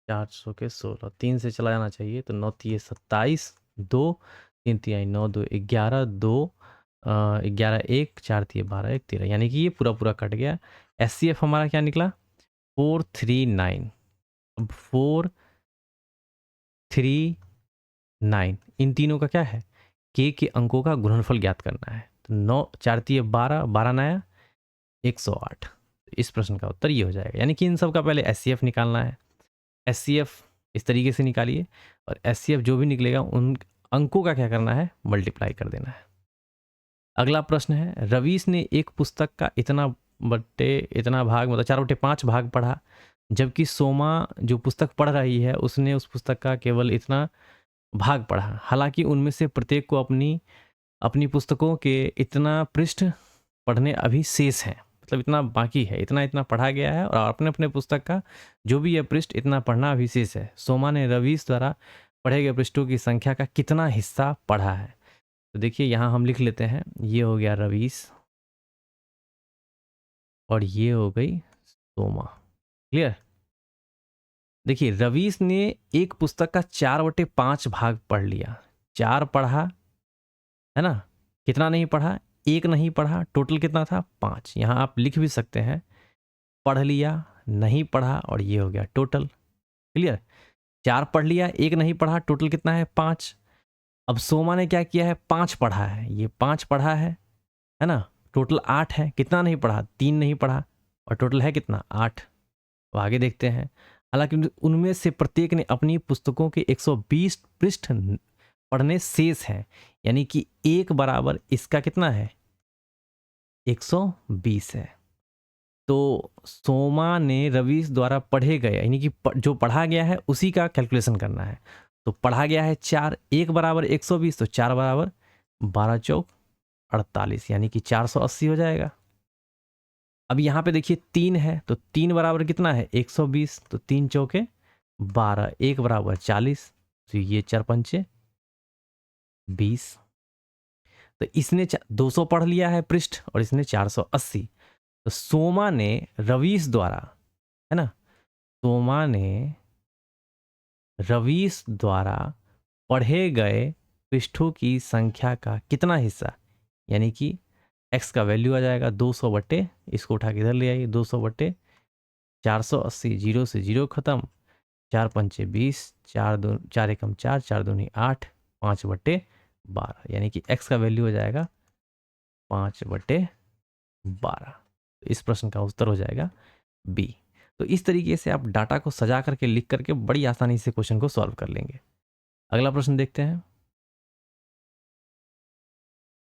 400 के 16, 3 से चला जाना चाहिए तो 9 तिये 27, 2 3 तिहाई 9 2 11, 2 11 1, 4 तिये 12 1 13, यानी कि ये पूरा पूरा कट गया। एचसीएफ हमारा क्या निकला 439। अब 439 इन तीनों का क्या है, के अंकों का गुणनफल ज्ञात करना है। तो 9 4 तिये 12, 12 नया 108। इस प्रश्न का उत्तर ये हो जाएगा, यानी कि इन सब का पहले एचसीएफ निकालना है। एचसीएफ इस तरीके से निकालिए, और एचसीएफ जो भी निकलेगा उन अंकों का क्या करना है, मल्टीप्लाई कर देना है। अगला प्रश्न है, रवीश ने एक पुस्तक का इतना भाग मतलब 4/5 भाग पढ़ा, जबकि सोमा जो पुस्तक पढ़ रही है उसने उस पुस्तक का केवल इतना भाग पढ़ा। हालांकि उनमें से प्रत्येक को अपनी अपनी पुस्तकों के इतना पृष्ठ पढ़ने अभी शेष हैं, मतलब इतना बाकी है, इतना इतना पढ़ा गया है, और अपने अपने पुस्तक का जो भी है पृष्ठ इतना पढ़ना अभी शेष है। सोमा ने रवीश द्वारा पढ़े गए पृष्ठों की संख्या का कितना हिस्सा पढ़ा है। तो देखिए यहाँ हम लिख लेते हैं, ये हो गया रवीश और ये हो गई सोमा, क्लियर। देखिए रवीश ने एक पुस्तक का 4/5 भाग पढ़ लिया, 4 पढ़ा है ना, कितना नहीं पढ़ा, 1 नहीं पढ़ा, टोटल कितना था 5। यहाँ आप लिख भी सकते हैं पढ़ लिया, नहीं पढ़ा, और ये हो गया टोटल, क्लियर। 4 पढ़ लिया, 1 नहीं पढ़ा, टोटल कितना है 5। अब सोमा ने क्या किया है 5 पढ़ा है, ये 5 पढ़ा है ना, टोटल 8 है। कितना नहीं पढ़ा 3 नहीं पढ़ा, और टोटल है कितना 8। तो आगे देखते हैं, हालांकि उनमें से प्रत्येक ने अपनी पुस्तकों के 120 पृष्ठ पढ़ने शेष हैं, यानी कि 1 बराबर इसका कितना है 120 है। तो सोमा ने रवीश द्वारा पढ़े गए, यानी कि जो पढ़ा गया है उसी का कैलकुलेशन करना है। तो पढ़ा गया है 4, 1 बराबर 120, तो 4 बराबर 12 चौक 48, यानी कि 480 हो जाएगा। अब यहाँ पे देखिए 3 है, तो 3 बराबर कितना है 120, तो 3 चौके 12, 1 बराबर 40, तो ये 4 पंचे 20। तो इसने 200 पढ़ लिया है पृष्ठ, और इसने 480। तो सोमा ने रवीश द्वारा, है ना, सोमा ने रवीश द्वारा पढ़े गए पृष्ठों की संख्या का कितना हिस्सा, यानी कि x का वैल्यू आ जाएगा 200 बटे, इसको उठा के इधर ले आइए, 200 बटे 480, 0 से 0 खत्म, 4 पंचे 20, 4 एकम 4, 4 दूनी 8, 5 बटे 12, यानी कि x का वैल्यू हो जाएगा 5 बटे 12। इस प्रश्न का उत्तर हो जाएगा बी। तो इस तरीके से आप डाटा को सजा करके लिख करके बड़ी आसानी से क्वेश्चन को सॉल्व कर लेंगे। अगला प्रश्न देखते हैं,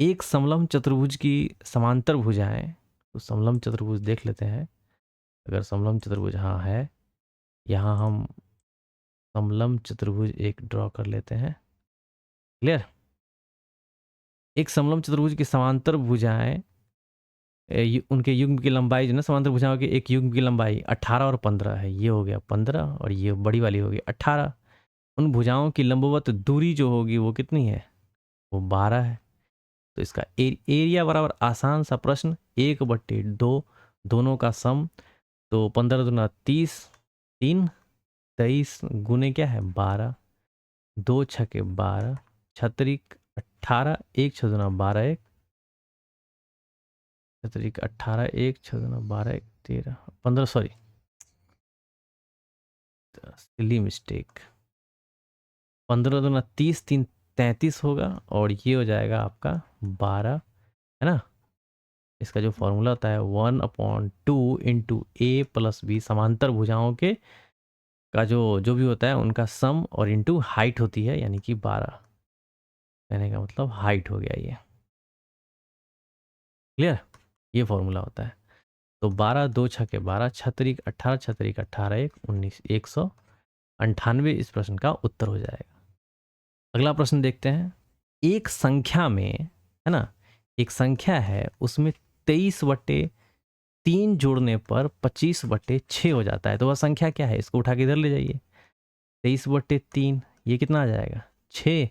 एक समलंब चतुर्भुज की समांतर भुजाएं, तो समलंब चतुर्भुज देख लेते हैं, अगर समलम चतुर्भुज हाँ है, यहाँ हम समलम चतुर्भुज एक ड्रॉ कर लेते हैं। क्लियर? एक समलम चतुर्भुज की समांतर भुजाएं, उनके युग्म की लंबाई जो ना समांतर भुजाओं की एक युग्म की लंबाई 18 और 15 है। ये हो गया 15 और ये बड़ी वाली होगी 18। उन भुजाओं की लंबवत दूरी जो होगी वो कितनी है? वो 12 है। तो इसका एरिया बराबर आसान सा प्रश्न 1/2 दोनों का सम। तो 15 दूना 30, 3 23 गुने क्या है 12, 2 छके 12, छतरिक 18, 1 6 दूना 12, 1 छतरिक 18, 1 6 दूना 12, 1 13 15, सॉरी सिली मिस्टेक। 15 दूना 30, 3 33 होगा और ये हो जाएगा आपका 12, है ना। इसका जो फॉर्मूला होता है 1/2 इंटू ए प्लस बी, समांतर भुजाओं के का जो जो भी होता है उनका सम और इंटू हाइट होती है, यानी कि 12। कहने का मतलब हाइट हो गया ये। क्लियर? ये फॉर्मूला होता है। तो 12 2 छके 12, छतरिक 18, छतरिक 18 1 19, 198 इस प्रश्न का उत्तर हो जाएगा। अगला प्रश्न देखते हैं। एक संख्या में, है ना, एक संख्या है उसमें 23/3 जोड़ने पर 25/6 हो जाता है। तो वह संख्या क्या है? इसको उठा के इधर ले जाइए। 23/3 ये कितना आ जाएगा? 6।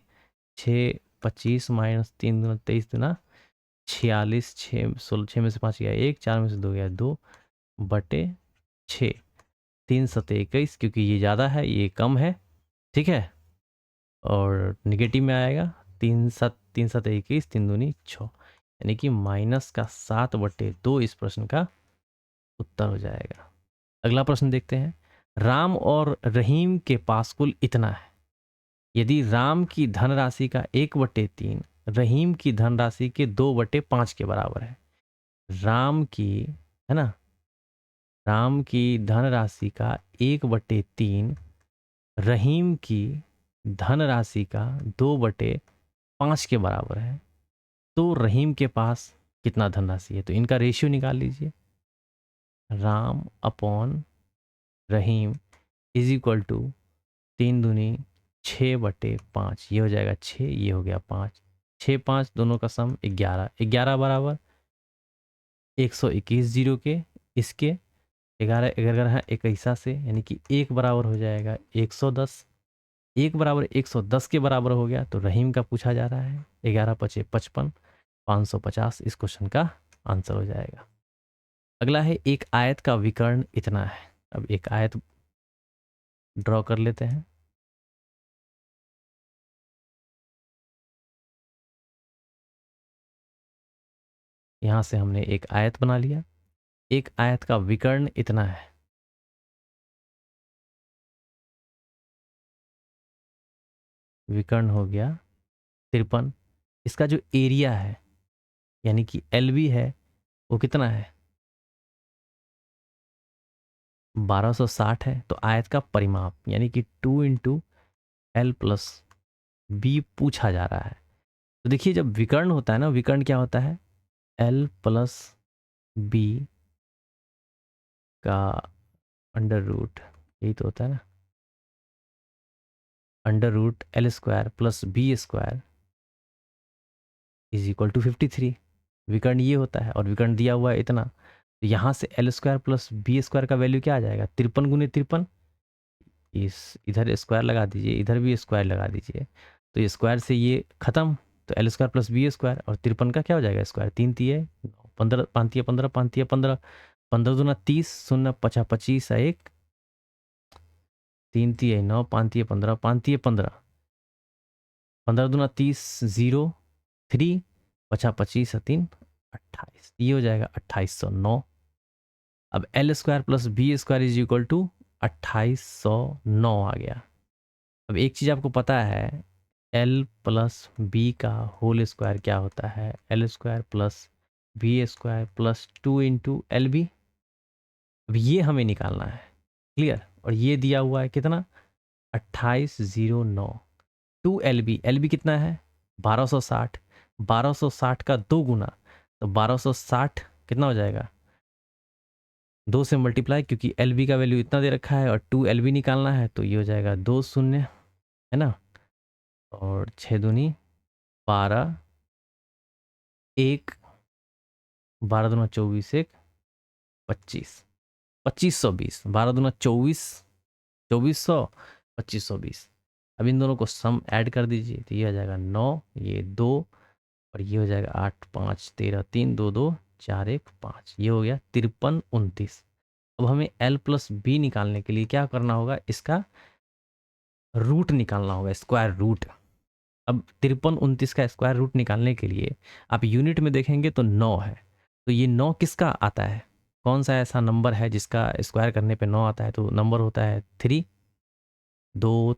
6 25 माइनस 3 दूना 23 दूना 46, 6 16, 6 में से 5 गया 1, 4 में से 2 गया 2/6, 3 सते 21, क्योंकि ये ज़्यादा है ये कम है, ठीक है, और निगेटिव में आएगा। 3 सते 21, 3 दूनी 6, यानी कि -7/2 इस प्रश्न का उत्तर हो जाएगा। अगला प्रश्न देखते हैं। राम और रहीम के पास कुल इतना है। यदि राम की धनराशि का 1/3 रहीम की धनराशि के 2/5 के बराबर है। राम की, है ना, राम की धनराशि का 1/3 रहीम की धनराशि का 2/5 के बराबर है, तो रहीम के पास कितना धनराशि है? तो इनका रेशियो निकाल लीजिए। Ram upon Rahim is equal to 3 दूनी 6/5, ये हो जाएगा 6, ये हो गया 5, 6 5 दोनों का सम 11, 11 बराबर 121 जीरो के, इसके 11 11 है 21 से, यानी कि 1 बराबर हो जाएगा 110। 1 बराबर 110 के बराबर हो गया, तो रहीम का पूछा जा रहा है। 11 पचे 55, 550 इस क्वेश्चन का आंसर हो जाएगा। अगला है एक आयत का विकर्ण इतना है। अब एक आयत ड्रॉ कर लेते हैं। यहाँ से हमने एक आयत बना लिया। एक आयत का विकर्ण इतना है। विकर्ण हो गया 53। इसका जो एरिया है यानी कि LB है वो कितना है? 1260 है। तो आयत का परिमाप यानी कि 2 इंटू L प्लस बी पूछा जा रहा है। तो देखिए जब विकर्ण होता है ना, विकर्ण क्या होता है? L प्लस बी का अंडर रूट, यही तो होता है ना, under root L² plus B² is equal to 53। विकर्ण ये होता है और विकर्ण दिया हुआ है इतना। तो यहाँ से L² प्लस B² का वैल्यू क्या आ जाएगा? 53 गुने 53। इस इधर स्क्वायर लगा दीजिए, इधर भी स्क्वायर लगा दीजिए, तो ये स्क्वायर से ये खत्म। तो L² प्लस B² और 53 का क्या हो जाएगा स्क्वायर? 3 3 15, 5 15, 5 15, 15 दूना 30, 0 5 25 1, 3 3 9, 5 15, 5 15, 15 दूना 30, 0 3 5 25 3 28, ये हो जाएगा 2809। अब L² plus B² is equal to 2809 आ गया। अब एक चीज़ आपको पता है, L प्लस बी का होल स्क्वायर क्या होता है? L² plus B² plus 2 into LB। अब ये हमें निकालना है। क्लियर? और ये दिया हुआ है कितना? 2809। 2LB, LB कितना है? 1260। 1260 का 2 गुना, तो 1260 कितना हो जाएगा? 2 से मल्टीप्लाई, क्योंकि एल बी का वैल्यू इतना दे रखा है और 2 एल बी निकालना है, तो ये हो जाएगा 2 शून्य, है ना, और 6 दूनी 12, 1, 12 दूना 24, 1 25, 2520, 12 दूना 24, 2400, 2520। अब इन दोनों को सम ऐड कर दीजिए, तो ये हो जाएगा 9, ये 2, और ये हो जाएगा 8, 5, 13, 3, 2, 2, 4, 1, 5। ये हो गया 53, 29। अब हमें एल प्लस बी निकालने के लिए क्या करना होगा, इसका रूट निकालना होगा, स्क्वायर रूट। अब 53, 29 का स्क्वायर रूट निकालने के लिए आप यूनिट में देखेंगे तो 9 है, तो ये 9 किसका आता है, कौन सा ऐसा नंबर है जिसका स्क्वायर करने पे 9 आता है, तो नंबर होता है 3। 2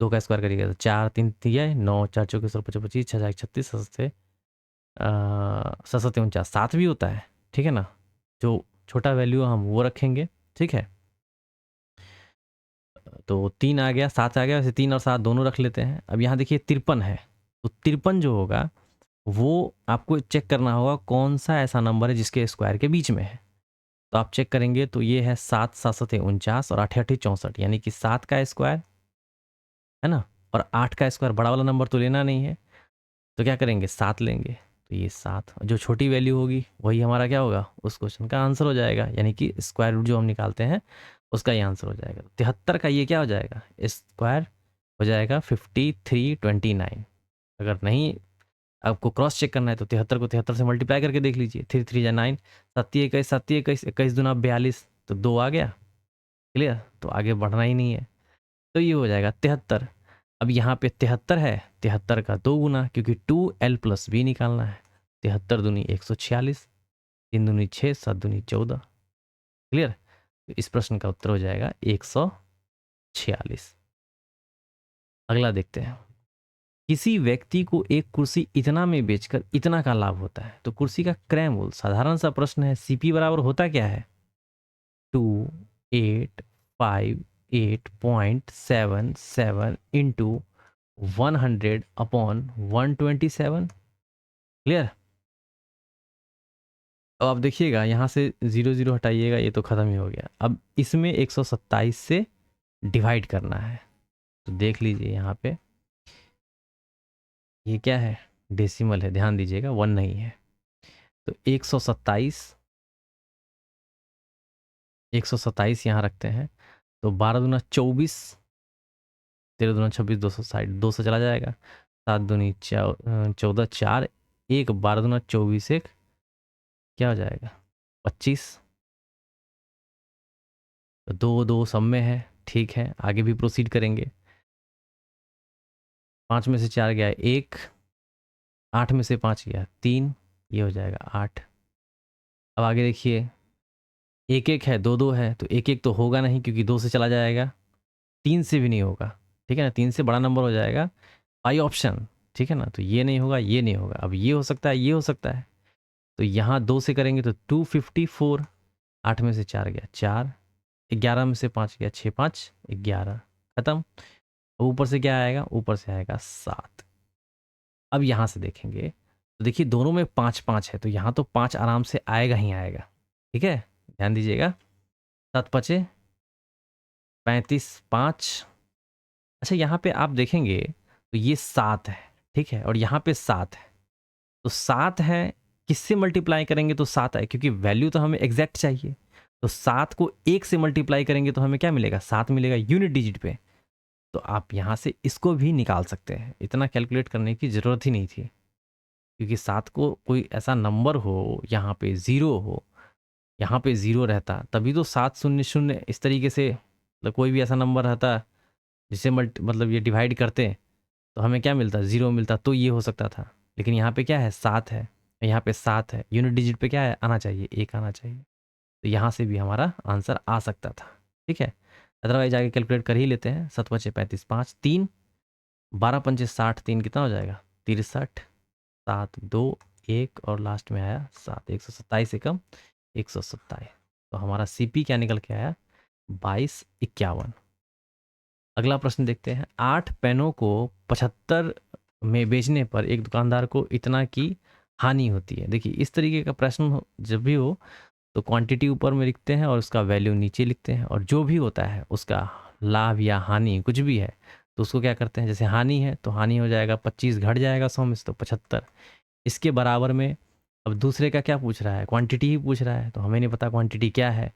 2 का स्क्वायर करिएगा तो 4, 3 3 9, 4 चौके 16, 25, 6 36, 7 49, 7 भी होता है, ठीक है ना, जो छोटा वैल्यू हम वो रखेंगे, ठीक है। तो 3 आ गया, 7 आ गया, वैसे 3 और 7 दोनों रख लेते हैं। अब यहाँ देखिए 53 है, तो 53 जो होगा वो आपको चेक करना होगा कौन सा ऐसा नंबर है जिसके स्क्वायर के बीच में है। तो आप चेक करेंगे तो ये है 7, 7 7 49 और 8 8 64, यानी कि 7 का स्क्वायर, है ना, और 8 का स्क्वायर, बड़ा वाला नंबर तो लेना नहीं है, तो क्या करेंगे 7 लेंगे, तो ये 7, जो छोटी वैल्यू होगी वही हमारा क्या होगा, उस क्वेश्चन का आंसर हो जाएगा, यानी कि स्क्वायर रूट जो हम निकालते हैं उसका ये आंसर हो जाएगा। 73 का ये क्या हो जाएगा, स्क्वायर हो जाएगा 5329। अगर नहीं आपको क्रॉस चेक करना है तो 73 को 73 से मल्टीप्लाई करके देख लीजिए, 3 3 जा 9, 7 21, 7 21, 21 दूना 42, तो 2 आ गया, क्लियर, तो आगे बढ़ना ही नहीं है, तो ये हो जाएगा 73। अब यहाँ पे 73 है, 73 का 2 गुना, क्योंकि 2 एल प्लस बी निकालना है, 73 दूनी 146, 3 दूनी 6, 7 दूनी 14, क्लियर। तो इस प्रश्न का उत्तर हो जाएगा 146। अगला देखते हैं, किसी व्यक्ति को एक कुर्सी इतना में बेचकर इतना का लाभ होता है, तो कुर्सी का क्रय मूल्य, साधारण सा प्रश्न है, सीपी बराबर होता क्या है, 2858.77 इंटू 100 अपॉन 127, क्लियर। अब आप देखिएगा यहाँ से 0 0 हटाइएगा, ये तो खत्म ही हो गया। अब इसमें 127 से डिवाइड करना है, तो देख लीजिए यहाँ पे ये क्या है, डेसिमल है, ध्यान दीजिएगा, 1 नहीं है, तो 127 यहाँ रखते हैं, तो 12 दूना 24, 13 दूना 26, 260, 200 चला जाएगा, 7 दूनी 14, 4 1, 12 दूना 24, 1 क्या हो जाएगा 25, तो 2 2 सब में है, ठीक है, आगे भी प्रोसीड करेंगे। 5 में से 4 गया 1, 8 में से 5 गया 3, ये हो जाएगा 8। अब आगे देखिए 1 1 है, 2 2 है, तो 1 1 तो होगा नहीं क्योंकि 2 से चला जाएगा, 3 से भी नहीं होगा, ठीक है ना, 3 से बड़ा नंबर हो जाएगा बाई ऑप्शन, ठीक है ना, तो ये नहीं होगा, ये नहीं होगा। अब ये हो सकता है, ये हो सकता है, तो यहाँ 2 से करेंगे तो 254, 8 में से 4 गया 4, 11 में से 5 गया 6 5 11, खत्म। अब ऊपर से क्या आएगा, ऊपर से आएगा 7। अब यहाँ से देखेंगे तो देखिए दोनों में 5 5 है, तो यहाँ तो 5 आराम से आएगा ही आएगा, ठीक है, ध्यान दीजिएगा। 7 5 35, 5, अच्छा यहाँ पे आप देखेंगे तो ये 7 है, ठीक है, और यहाँ पे 7 है, तो 7 है, किससे मल्टीप्लाई करेंगे तो 7 है, क्योंकि वैल्यू तो हमें एग्जैक्ट चाहिए, तो 7 को 1 से मल्टीप्लाई करेंगे तो हमें क्या मिलेगा, 7 मिलेगा यूनिट डिजिट पे। तो आप यहाँ से इसको भी निकाल सकते हैं, इतना कैलकुलेट करने की ज़रूरत ही नहीं थी, क्योंकि 7 को कोई ऐसा नंबर हो, यहाँ पे 0 हो, यहाँ पे 0 रहता तभी तो 7 0 0 इस तरीके से, मतलब कोई भी ऐसा नंबर रहता जिसे मतलब ये डिवाइड करते तो हमें क्या मिलता, 0 मिलता, तो ये हो सकता था। लेकिन यहाँ पे क्या है, 7 है, यहाँ पे 7 है, यूनिट डिजिट पे क्या है, आना चाहिए, 1 आना चाहिए, तो यहाँ से भी हमारा आंसर आ सकता था, ठीक है। अदरवाइज आगे कैलकुलेट कर ही लेते हैं, 7 5 35 5 3, 12 5 60, 3 कितना हो जाएगा 63, 7 2 1 और लास्ट में आया 7, 127 से कम 127, तो हमारा सीपी क्या निकल के आया 2251। अगला प्रश्न देखते हैं, 8 पेनों को 75 में बेचने पर एक दुकानदार को इतना की हानि होती है। देखिए इस तरीके का प्रश्न जब भी हो तो क्वांटिटी ऊपर में लिखते हैं और उसका वैल्यू नीचे लिखते हैं, और जो भी होता है उसका लाभ या हानि कुछ भी है तो उसको क्या करते हैं, जैसे हानि है तो हानि हो जाएगा 25 घट जाएगा 100 में से तो 75, इसके बराबर में। अब दूसरे का क्या पूछ रहा है, क्वांटिटी ही पूछ रहा है, तो हमें नहीं पता क्वांटिटी क्या है,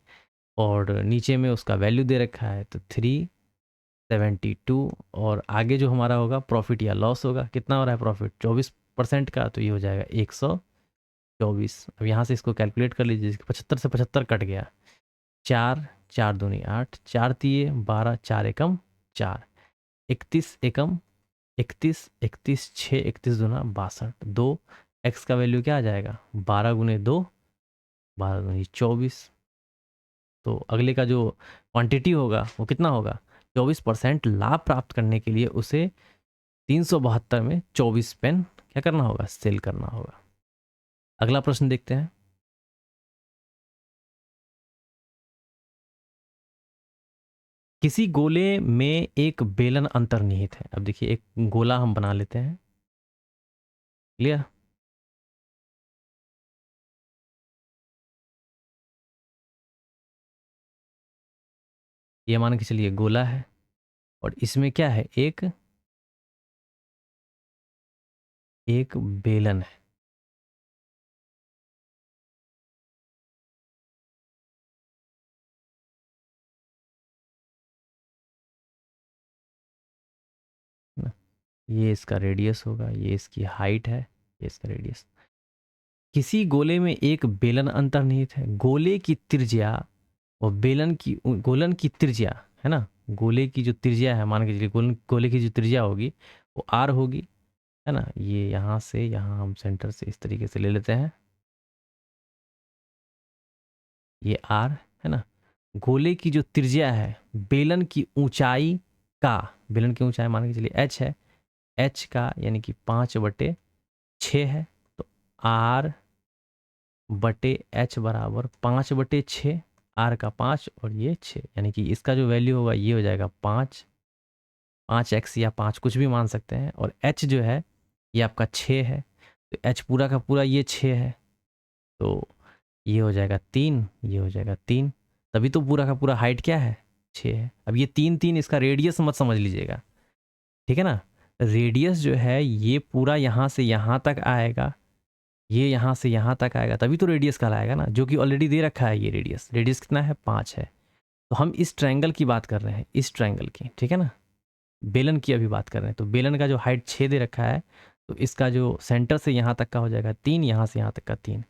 और नीचे में उसका वैल्यू दे रखा है तो 372, और आगे जो हमारा होगा प्रॉफिट या लॉस होगा, कितना हो रहा है प्रॉफिट 24% का, तो ये हो जाएगा 124। अब यहाँ से इसको कैलकुलेट कर लीजिए, 75 से 75 कट गया, 4 4 दूनी 8, 4 तिये 12, 4 एकम 4, 31 एकम 31, 31 6, 31 दूना 62, 2 एक्स का वैल्यू क्या आ जाएगा 12 गुने 2, 12 दूनी 24। तो अगले का जो क्वांटिटी होगा वो कितना होगा, 24% लाभ प्राप्त करने के लिए उसे 372 में 24 पेन क्या करना होगा, सेल करना होगा। अगला प्रश्न देखते हैं। किसी गोले में एक बेलन अंतर्निहित है। अब देखिए एक गोला हम बना लेते हैं, क्लियर। ये मान के चलिए गोला है, और इसमें क्या है, एक बेलन है। ना? ये इसका रेडियस होगा, ये इसकी हाइट है, ये इसका रेडियस। किसी गोले में एक बेलन अंतर्निहित है। गोले की त्रिज्या और गोलन की त्रिज्या है ना, गोले की जो त्रिज्या है, मान के चलिए गोले की जो त्रिज्या होगी वो आर होगी, है ना। ये यहाँ से यहाँ हम सेंटर से इस तरीके से ले लेते हैं, ये आर है ना। गोले की जो त्रिज्या है बेलन की ऊंचाई का, बेलन की ऊंचाई मान के चलिए एच है, एच का यानी कि 5/6 है, तो आर बटे एच बराबर 5/6, आर का 5 और ये 6, यानी कि इसका जो वैल्यू होगा ये हो जाएगा 5x या 5 कुछ भी मान सकते हैं, और एच जो है ये आपका 6 है, तो एच पूरा का पूरा ये 6 है, तो ये हो जाएगा 3, ये हो जाएगा 3, तभी तो पूरा का पूरा हाइट क्या है 6 है। अब ये 3 3 इसका रेडियस मत समझ लीजिएगा, ठीक है ना। रेडियस जो है ये पूरा यहाँ से यहाँ तक आएगा, ये यहाँ से यहाँ तक आएगा, तभी तो रेडियस कहलाएगा ना, जो कि ऑलरेडी दे रखा है। ये रेडियस रेडियस कितना है 5 है, तो हम इस ट्रायंगल की बात कर रहे हैं, इस ट्रायंगल की, ठीक है ना। बेलन की अभी बात कर रहे हैं, तो बेलन का जो हाइट 6 दे रखा है, तो इसका जो सेंटर से यहाँ तक का हो जाएगा 3, यहाँ से यहाँ तक का 3।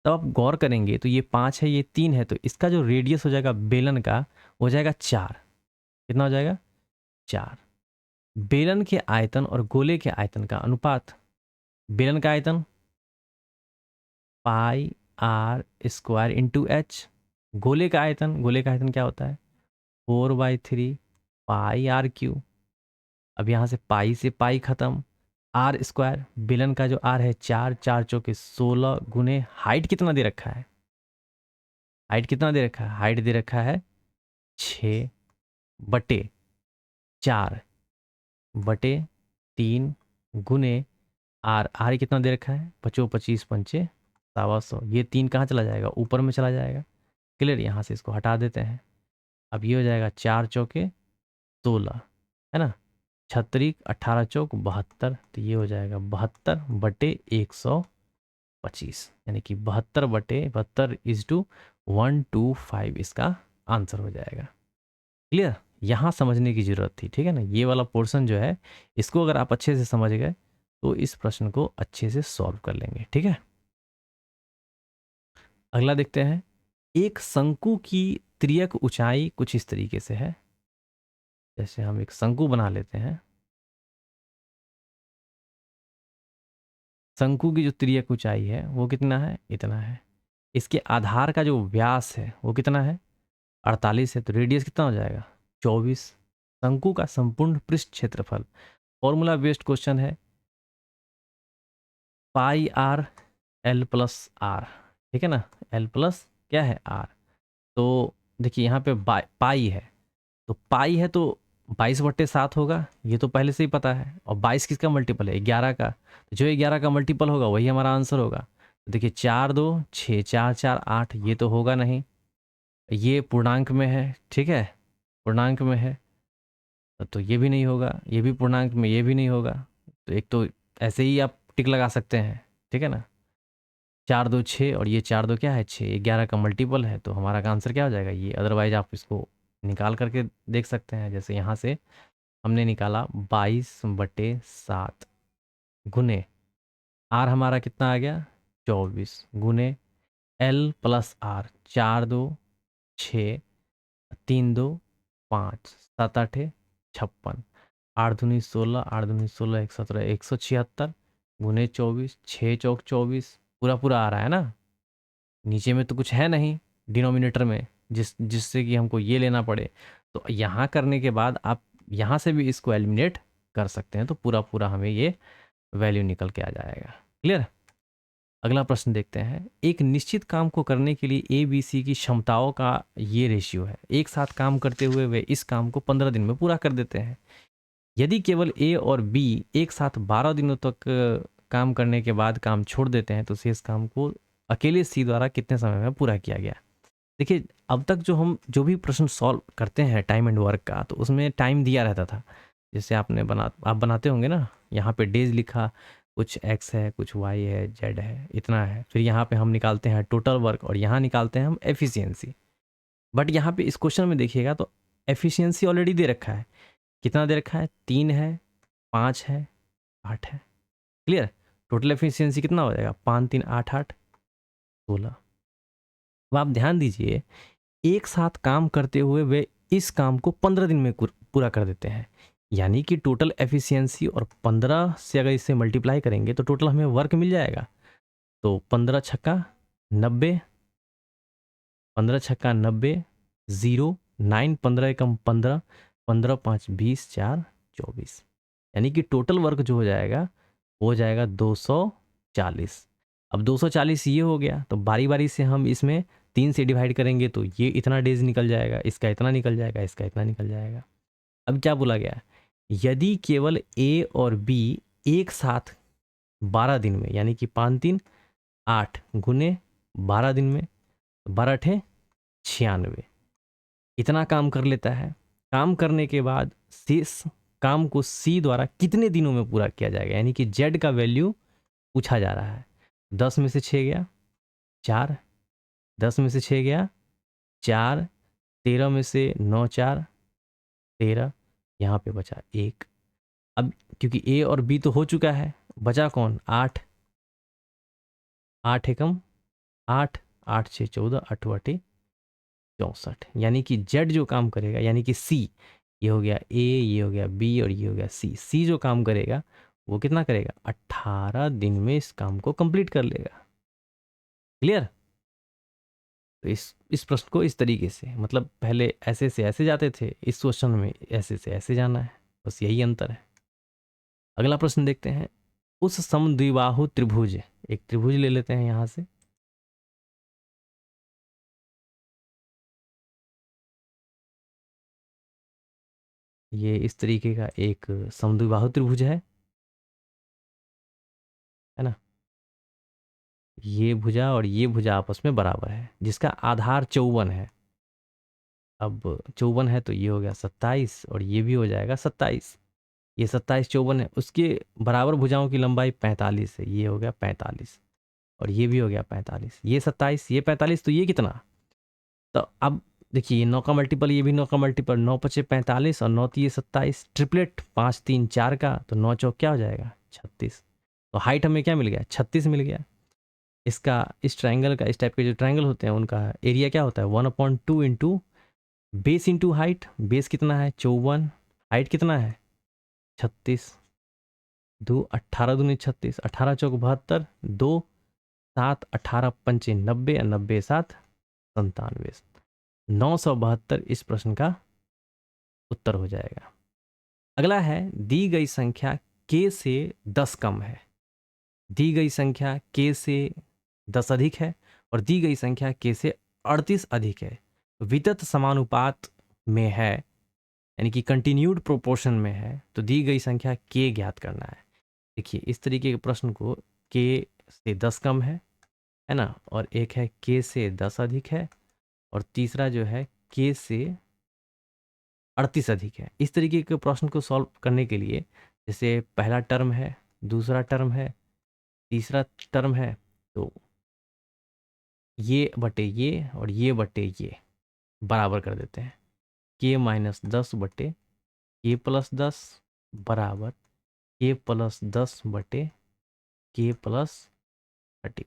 तब आप गौर करेंगे तो ये 5 है, ये 3 है, तो इसका जो रेडियस हो जाएगा बेलन का हो जाएगा 4। कितना हो जाएगा 4। बेलन के आयतन और गोले के आयतन का अनुपात, बेलन का आयतन पाई आर स्क्वायर इंटू एच, गोले का आयतन क्या होता है 4/3 पाई आर क्यू। अब यहाँ से पाई से पाई खत्म, आर स्क्वायर, बेलन का जो आर है 4, 4 चौके 16 गुने हाइट कितना दे रखा है, हाइट कितना दे रखा है, हाइट दे रखा है 6/4/3 गुने आर, आर कितना दे रखा है 25 पंचे 100, ये 3 कहाँ चला जाएगा, ऊपर में चला जाएगा, क्लियर। यहाँ से इसको हटा देते हैं। अब ये हो जाएगा 4 चौके 16, है ना, 36 18 चौक 72, तो ये हो जाएगा 72/125, यानी कि 72/72 इसका आंसर हो जाएगा, क्लियर। यहाँ समझने की जरूरत थी, ठीक है ना। ये वाला पोर्शन जो है इसको अगर आप अच्छे से समझ गए तो इस प्रश्न को अच्छे से सॉल्व कर लेंगे, ठीक है। अगला देखते हैं। एक शंकु की त्रियक ऊंचाई कुछ इस तरीके से है, जैसे हम एक शंकु बना लेते हैं। शंकु की जो त्रियक ऊंचाई है वो कितना है, इतना है। इसके आधार का जो व्यास है वो कितना है 48 है, तो रेडियस कितना हो जाएगा 24। शंकु का संपूर्ण पृष्ठ क्षेत्रफल, फॉर्मूला बेस्ड क्वेश्चन है, पाई आर एल प्लस आर, ठीक है ना। एल प्लस क्या है आर, तो देखिए यहाँ पे पाई है, तो पाई है तो 22/7 होगा, ये तो पहले से ही पता है, और 22 किसका मल्टीपल है 11 का, तो जो 11 का मल्टीपल होगा वही हमारा आंसर होगा। देखिए 4 2 6 4 4 8 ये तो होगा नहीं, ये पूर्णांक में है, ठीक है, पूर्णांक में है, तो ये भी नहीं होगा, ये भी पूर्णांक में, ये भी नहीं होगा। तो एक तो ऐसे ही आप टिक लगा सकते हैं, ठीक है ना। 4 2 6 और ये 4 2 क्या है 6, 11 का मल्टीपल है, तो हमारा का आंसर क्या हो जाएगा ये। अदरवाइज आप इसको निकाल करके देख सकते हैं, जैसे यहाँ से हमने निकाला 22/7 गुने आर हमारा कितना आ गया 24 गुने एल प्लस आर, 4 2 6 3 2 5 7 8 56, 8 दूनी 16, 8 दूनी 16 117 176 गुने 24, 6 चौक 24, पूरा पूरा आ रहा है ना। नीचे में तो कुछ है नहीं डिनोमिनेटर में जिससे कि हमको ये लेना पड़े, तो यहाँ करने के बाद आप यहाँ से भी इसको एलिमिनेट कर सकते हैं, तो पूरा पूरा हमें ये वैल्यू निकल के आ जाएगा। क्लियर। अगला प्रश्न देखते हैं। एक निश्चित काम को करने के लिए ए बी सी की क्षमताओं का ये रेशियो है। एक साथ काम करते हुए वे इस काम को 15 दिन में पूरा कर देते हैं। यदि केवल ए और बी एक साथ 12 दिनों तक काम करने के बाद काम छोड़ देते हैं, तो शेष काम को अकेले सी द्वारा कितने समय में पूरा किया गया। देखिए अब तक जो हम जो भी प्रश्न सॉल्व करते हैं टाइम एंड वर्क का, तो उसमें टाइम दिया रहता था। जैसे आप बनाते होंगे ना, यहाँ पे डेज लिखा, कुछ एक्स है, कुछ वाई है, जेड है, इतना है। फिर यहाँ पे हम निकालते हैं टोटल वर्क और यहाँ निकालते हैं हम एफिशिएंसी। बट यहाँ पे इस क्वेश्चन में देखिएगा तो एफिशिएंसी ऑलरेडी दे रखा है। कितना दे रखा है 3 है, 5 है, 8 है। क्लियर। टोटल एफिशिएंसी कितना हो जाएगा 5 3 8 8 16। अब आप ध्यान दीजिए, एक साथ काम करते हुए वे इस काम को 15 दिन में पूरा कर देते हैं। यानी कि टोटल एफिशिएंसी और 15 से अगर इसे मल्टीप्लाई करेंगे तो टोटल हमें वर्क मिल जाएगा। तो 15 छक्का 90, 15 छक्का 90, 0 9, 15 एकम 15, 15 5 20, 4 24। यानी कि टोटल वर्क जो हो जाएगा वो हो जाएगा 240। अब 240 ये हो गया, तो बारी बारी से हम इसमें 3 से डिवाइड करेंगे तो ये इतना डेज निकल जाएगा, इसका इतना निकल जाएगा, इसका इतना निकल जाएगा। अब क्या बोला गया, यदि केवल ए और बी एक साथ 12 दिन में, यानी कि 5 3 8 गुने 12 दिन में, 12 8 96, इतना काम कर लेता है। काम करने के बाद शेष काम को सी द्वारा कितने दिनों में पूरा किया जाएगा, यानी कि जेड का वैल्यू पूछा जा रहा है। 10 में से 6 गया 4, 10 में से 6 गया 4, 13 में से 9 4 13, यहाँ पे बचा 1। अब क्योंकि ए और बी तो हो चुका है, बचा कौन 8, 8 एकम 8, 8 6 14, 8 8 64। यानी कि जेड जो काम करेगा, यानी कि सी, ये हो गया ए, ये हो गया बी और ये हो गया सी। सी जो काम करेगा वो कितना करेगा 18 दिन में इस काम को कंप्लीट कर लेगा। क्लियर। तो इस प्रश्न को इस तरीके से, मतलब पहले ऐसे से ऐसे जाते थे, इस क्वेश्चन में ऐसे से ऐसे जाना है, बस यही अंतर है। अगला प्रश्न देखते हैं। उस समद्विबाहु त्रिभुज, एक त्रिभुज ले लेते हैं यहां से, ये इस तरीके का एक समद्विबाहु त्रिभुज है ना। ये भुजा और ये भुजा आपस में बराबर है, जिसका आधार 54 है। अब 54 है तो ये हो गया 27 और ये भी हो जाएगा 27। ये 27 54 है, उसके बराबर भुजाओं की लंबाई 45 है, ये हो गया 45 और ये भी हो गया 45। ये 27 ये 45, तो ये कितना। तो अब देखिए ये 9 का मल्टीपल, ये भी 9 का मल्टीपल, 9 पचे 45 और 9 तीय 27, ट्रिपलेट 5 3 4 का, तो 9 चौक क्या हो जाएगा 36। तो हाइट हमें क्या मिल गया 36 मिल गया। इसका इस ट्राइंगल का, इस टाइप के जो ट्राइंगल होते हैं उनका एरिया क्या होता है 1/2 into base into height. Base कितना है 54, हाइट कितना है 36, 2 18 दूनी 36, 18 चौक 72, 2 7 18 पंचे 90 और 90 7 97, 972 इस प्रश्न का उत्तर हो जाएगा। अगला है, दी गई संख्या k से 10 कम है, दी गई संख्या k से 10 अधिक है और दी गई संख्या k से 38 अधिक है, वितत समानुपात में है, यानी कि कंटिन्यूड प्रोपोर्शन में है, तो दी गई संख्या k ज्ञात करना है। देखिए इस तरीके के प्रश्न को k से 10 कम है, है ना, और एक है k से 10 अधिक है, और तीसरा जो है k से 38 अधिक है। इस तरीके के प्रश्न को सॉल्व करने के लिए जैसे पहला टर्म है, दूसरा टर्म है, तीसरा टर्म है, तो ये बटे ये और ये बटे ये बराबर कर देते हैं। k माइनस 10 बटे k प्लस 10 बराबर k प्लस 10 बटे k प्लस 30।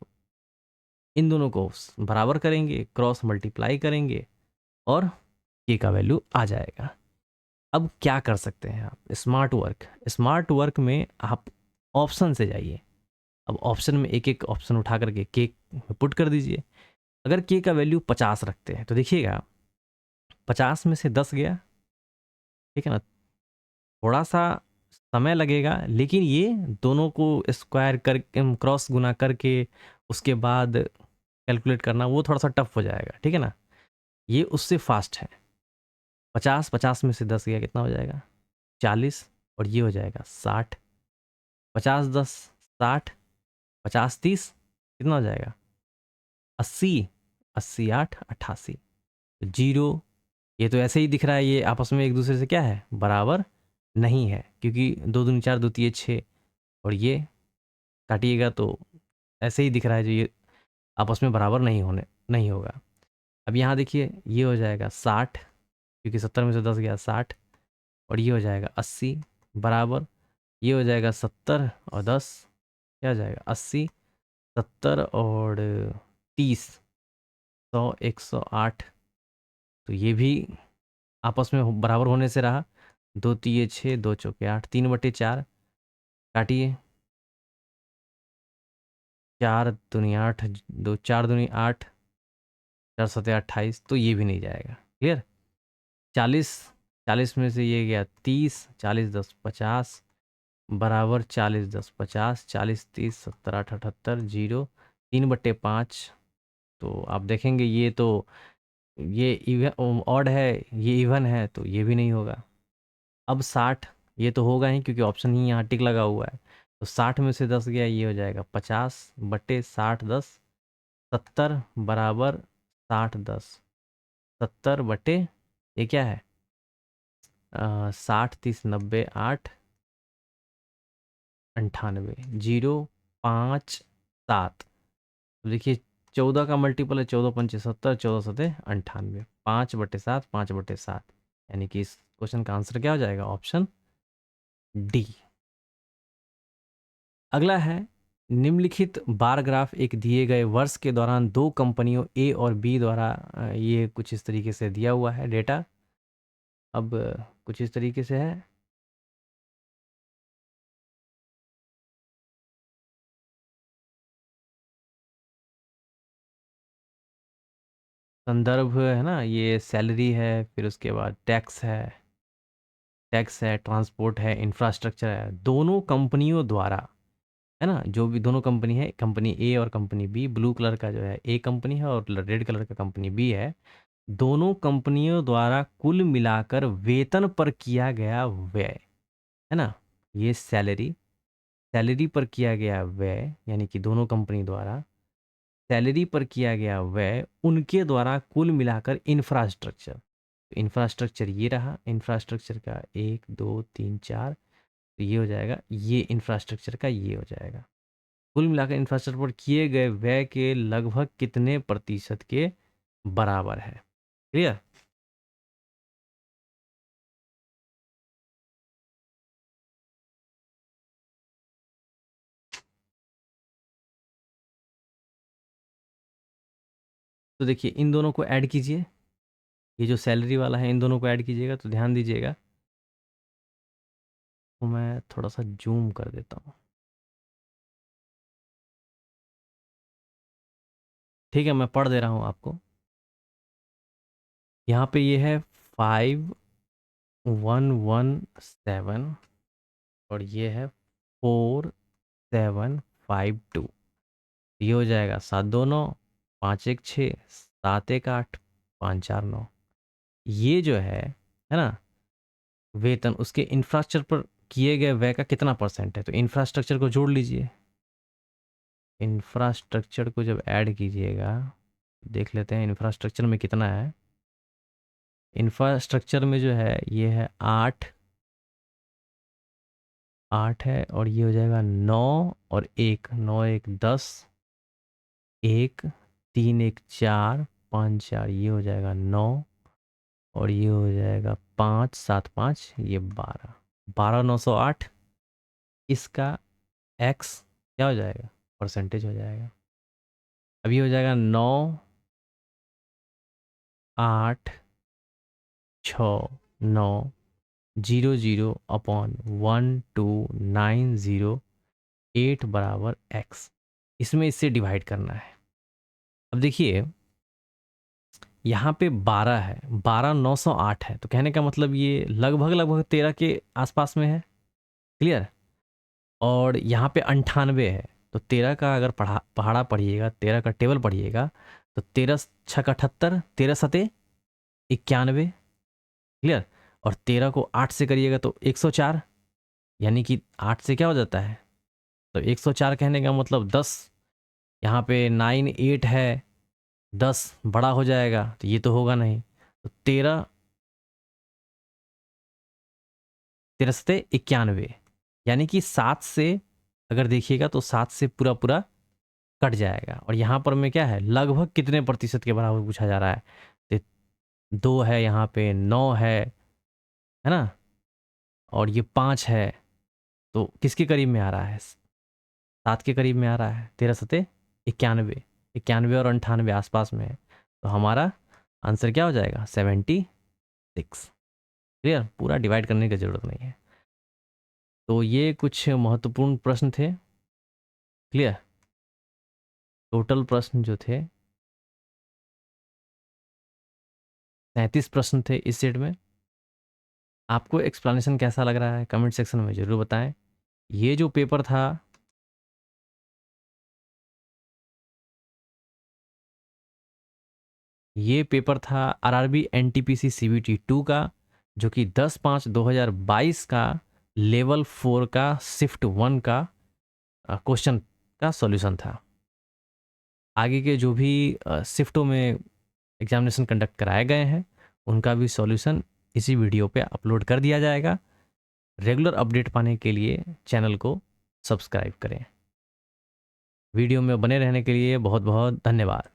इन दोनों को बराबर करेंगे, क्रॉस मल्टीप्लाई करेंगे और k का वैल्यू आ जाएगा। अब क्या कर सकते हैं आप? स्मार्ट वर्क में आप ऑप्शन से जाइए। अब ऑप्शन में एक एक ऑप्शन उठा करके k में पुट कर दीजिए। अगर k का वैल्यू 50 रखते हैं तो देखिएगा 50 में से 10 गया, ठीक है ना, थोड़ा सा समय लगेगा, लेकिन ये दोनों को स्क्वायर कर क्रॉस गुना करके उसके बाद कैलकुलेट करना वो थोड़ा सा टफ हो जाएगा, ठीक है ना। ये उससे फास्ट है। 50 में से 10 गया, कितना हो जाएगा? 40, और ये हो जाएगा 60। 50 10 60, 50 30 कितना हो जाएगा? 80, 80 8 88। जीरो, ये तो ऐसे ही दिख रहा है, ये आपस में एक दूसरे से क्या है, बराबर नहीं है, क्योंकि 2 दूनी 4, 2 तीय 6, और ये काटिएगा तो ऐसे ही दिख रहा है, जो ये आपस में बराबर नहीं होगा। अब यहाँ देखिए, ये हो जाएगा 60, क्योंकि 70 में से 10 गया 60, और ये हो जाएगा 80 बराबर, ये हो जाएगा 70 और 10 क्या हो जाएगा 80, 70 और 30 100 108। तो ये भी आपस में बराबर होने से रहा। 2 तीय 6, 2 चौके 8, 3/4 काटिए, 4 दूनी 8, 2 4 दूनी 8, 4 सते 28, तो ये भी नहीं जाएगा। क्लियर? 40 में से ये गया 30, 40 10 50 बराबर 40 10 50, 40 30 70 8 78, जीरो, 3/5। तो आप देखेंगे ये तो ये इवन ऑड है, ये इवन है, तो ये भी नहीं होगा। अब 60, ये तो होगा ही क्योंकि ऑप्शन ही यहाँ टिक लगा हुआ है। तो 60 में से 10 गया, ये हो जाएगा 50/60 10, 70 बराबर 60 10, 70 ये क्या है 60 30 90 8 98, 0 5 7। तो देखिए 14 का मल्टीपल है, 14 पंचे 70, 14 सते 98, 5/7 5/7, यानी कि इस क्वेश्चन का आंसर क्या हो जाएगा? Option D. अगला है, निम्नलिखित बार ग्राफ एक दिए गए वर्ष के दौरान दो कंपनियों ए और बी द्वारा ये कुछ इस तरीके से दिया हुआ है डेटा। अब कुछ इस तरीके से है, संदर्भ है ना, ये सैलरी है, फिर उसके बाद टैक्स है, ट्रांसपोर्ट है, इंफ्रास्ट्रक्चर है, दोनों कंपनियों द्वारा, है ना, जो भी दोनों कंपनी है, कंपनी ए और कंपनी बी, ब्लू कलर का जो है ए कंपनी है और रेड कलर का कंपनी बी है, दोनों कंपनियों द्वारा कुल मिलाकर वेतन पर किया गया व्यय, है ना, ये सैलरी पर किया गया व्यय, यानी कि दोनों कंपनी द्वारा सैलरी पर किया गया व्यय, उनके द्वारा कुल मिलाकर इंफ्रास्ट्रक्चर, इंफ्रास्ट्रक्चर ये रहा, इंफ्रास्ट्रक्चर का 1 2 3 4, तो ये हो जाएगा, ये इंफ्रास्ट्रक्चर का ये हो जाएगा। कुल मिलाकर इंफ्रास्ट्रक्चर पर किए गए व्यय के लगभग कितने प्रतिशत के बराबर है? क्लियर? तो देखिए इन दोनों को ऐड कीजिए, ये जो सैलरी वाला है इन दोनों को ऐड कीजिएगा, तो ध्यान दीजिएगा, तो मैं थोड़ा सा जूम कर देता हूँ, ठीक है, मैं पढ़ दे रहा हूँ आपको। यहाँ पे ये है 5117 और ये है 4752, ये हो जाएगा 729 516 718 549। ये जो है ना, वेतन उसके इंफ्रास्ट्रक्चर पर किए गए व्यय का कितना परसेंट है, तो इंफ्रास्ट्रक्चर को जोड़ लीजिए, इंफ्रास्ट्रक्चर को जब ऐड कीजिएगा, देख लेते हैं इंफ्रास्ट्रक्चर में कितना है। इंफ्रास्ट्रक्चर में जो है ये है 8 है, और ये हो जाएगा 9 और 1, 9 1 10, 1 3 1 4 5 4, ये हो जाएगा 9, और ये हो जाएगा 5 7 5, ये 12, 908। इसका x क्या हो जाएगा, परसेंटेज हो जाएगा। अब ये हो जाएगा 9 8 6 9 0 0 अपॉन 1 2 9 0 8 बराबर x। इसमें इससे डिवाइड करना है। अब देखिए यहाँ पे 12 है, 12 908 है, तो कहने का मतलब ये लगभग 13 के आसपास में है। क्लियर। और यहाँ पे 98 है, तो 13 का अगर पहाड़ा पढ़िएगा, 13 का टेबल पढ़िएगा, तो 13 6 78, 13 7 91। क्लियर। और 13 को 8 से करिएगा तो 104, यानी कि 8 से क्या हो जाता है, तो 104 कहने का मतलब 10। यहाँ पे 9 8 है, 10 बड़ा हो जाएगा, तो ये तो होगा नहीं। तो 13 सते 91, यानी कि 7 से अगर देखिएगा तो 7 से पूरा पूरा कट जाएगा। और यहाँ पर में क्या है, लगभग कितने प्रतिशत के बराबर पूछा जा रहा है, तो 2 है, यहाँ पे 9 है ना, और ये 5 है, तो किसके करीब में आ रहा है, 7 के करीब में आ रहा है। 13 सते 91, 91 और 98 आसपास में है, तो हमारा आंसर क्या हो जाएगा, 76। क्लियर। पूरा डिवाइड करने की ज़रूरत नहीं है। तो ये कुछ महत्वपूर्ण प्रश्न थे। क्लियर। टोटल प्रश्न जो थे 37 प्रश्न थे इस सेट में। आपको एक्सप्लेनेशन कैसा लग रहा है कमेंट सेक्शन में ज़रूर बताएं। ये जो पेपर था आरआरबी एनटीपीसी सीबीटी 2 का, जो कि 10/5/2022 का लेवल 4 का शिफ्ट 1 का क्वेश्चन का सॉल्यूशन था। आगे के जो भी शिफ्टों में एग्जामिनेशन कंडक्ट कराए गए हैं उनका भी सॉल्यूशन इसी वीडियो पे अपलोड कर दिया जाएगा। रेगुलर अपडेट पाने के लिए चैनल को सब्सक्राइब करें। वीडियो में बने रहने के लिए बहुत बहुत धन्यवाद।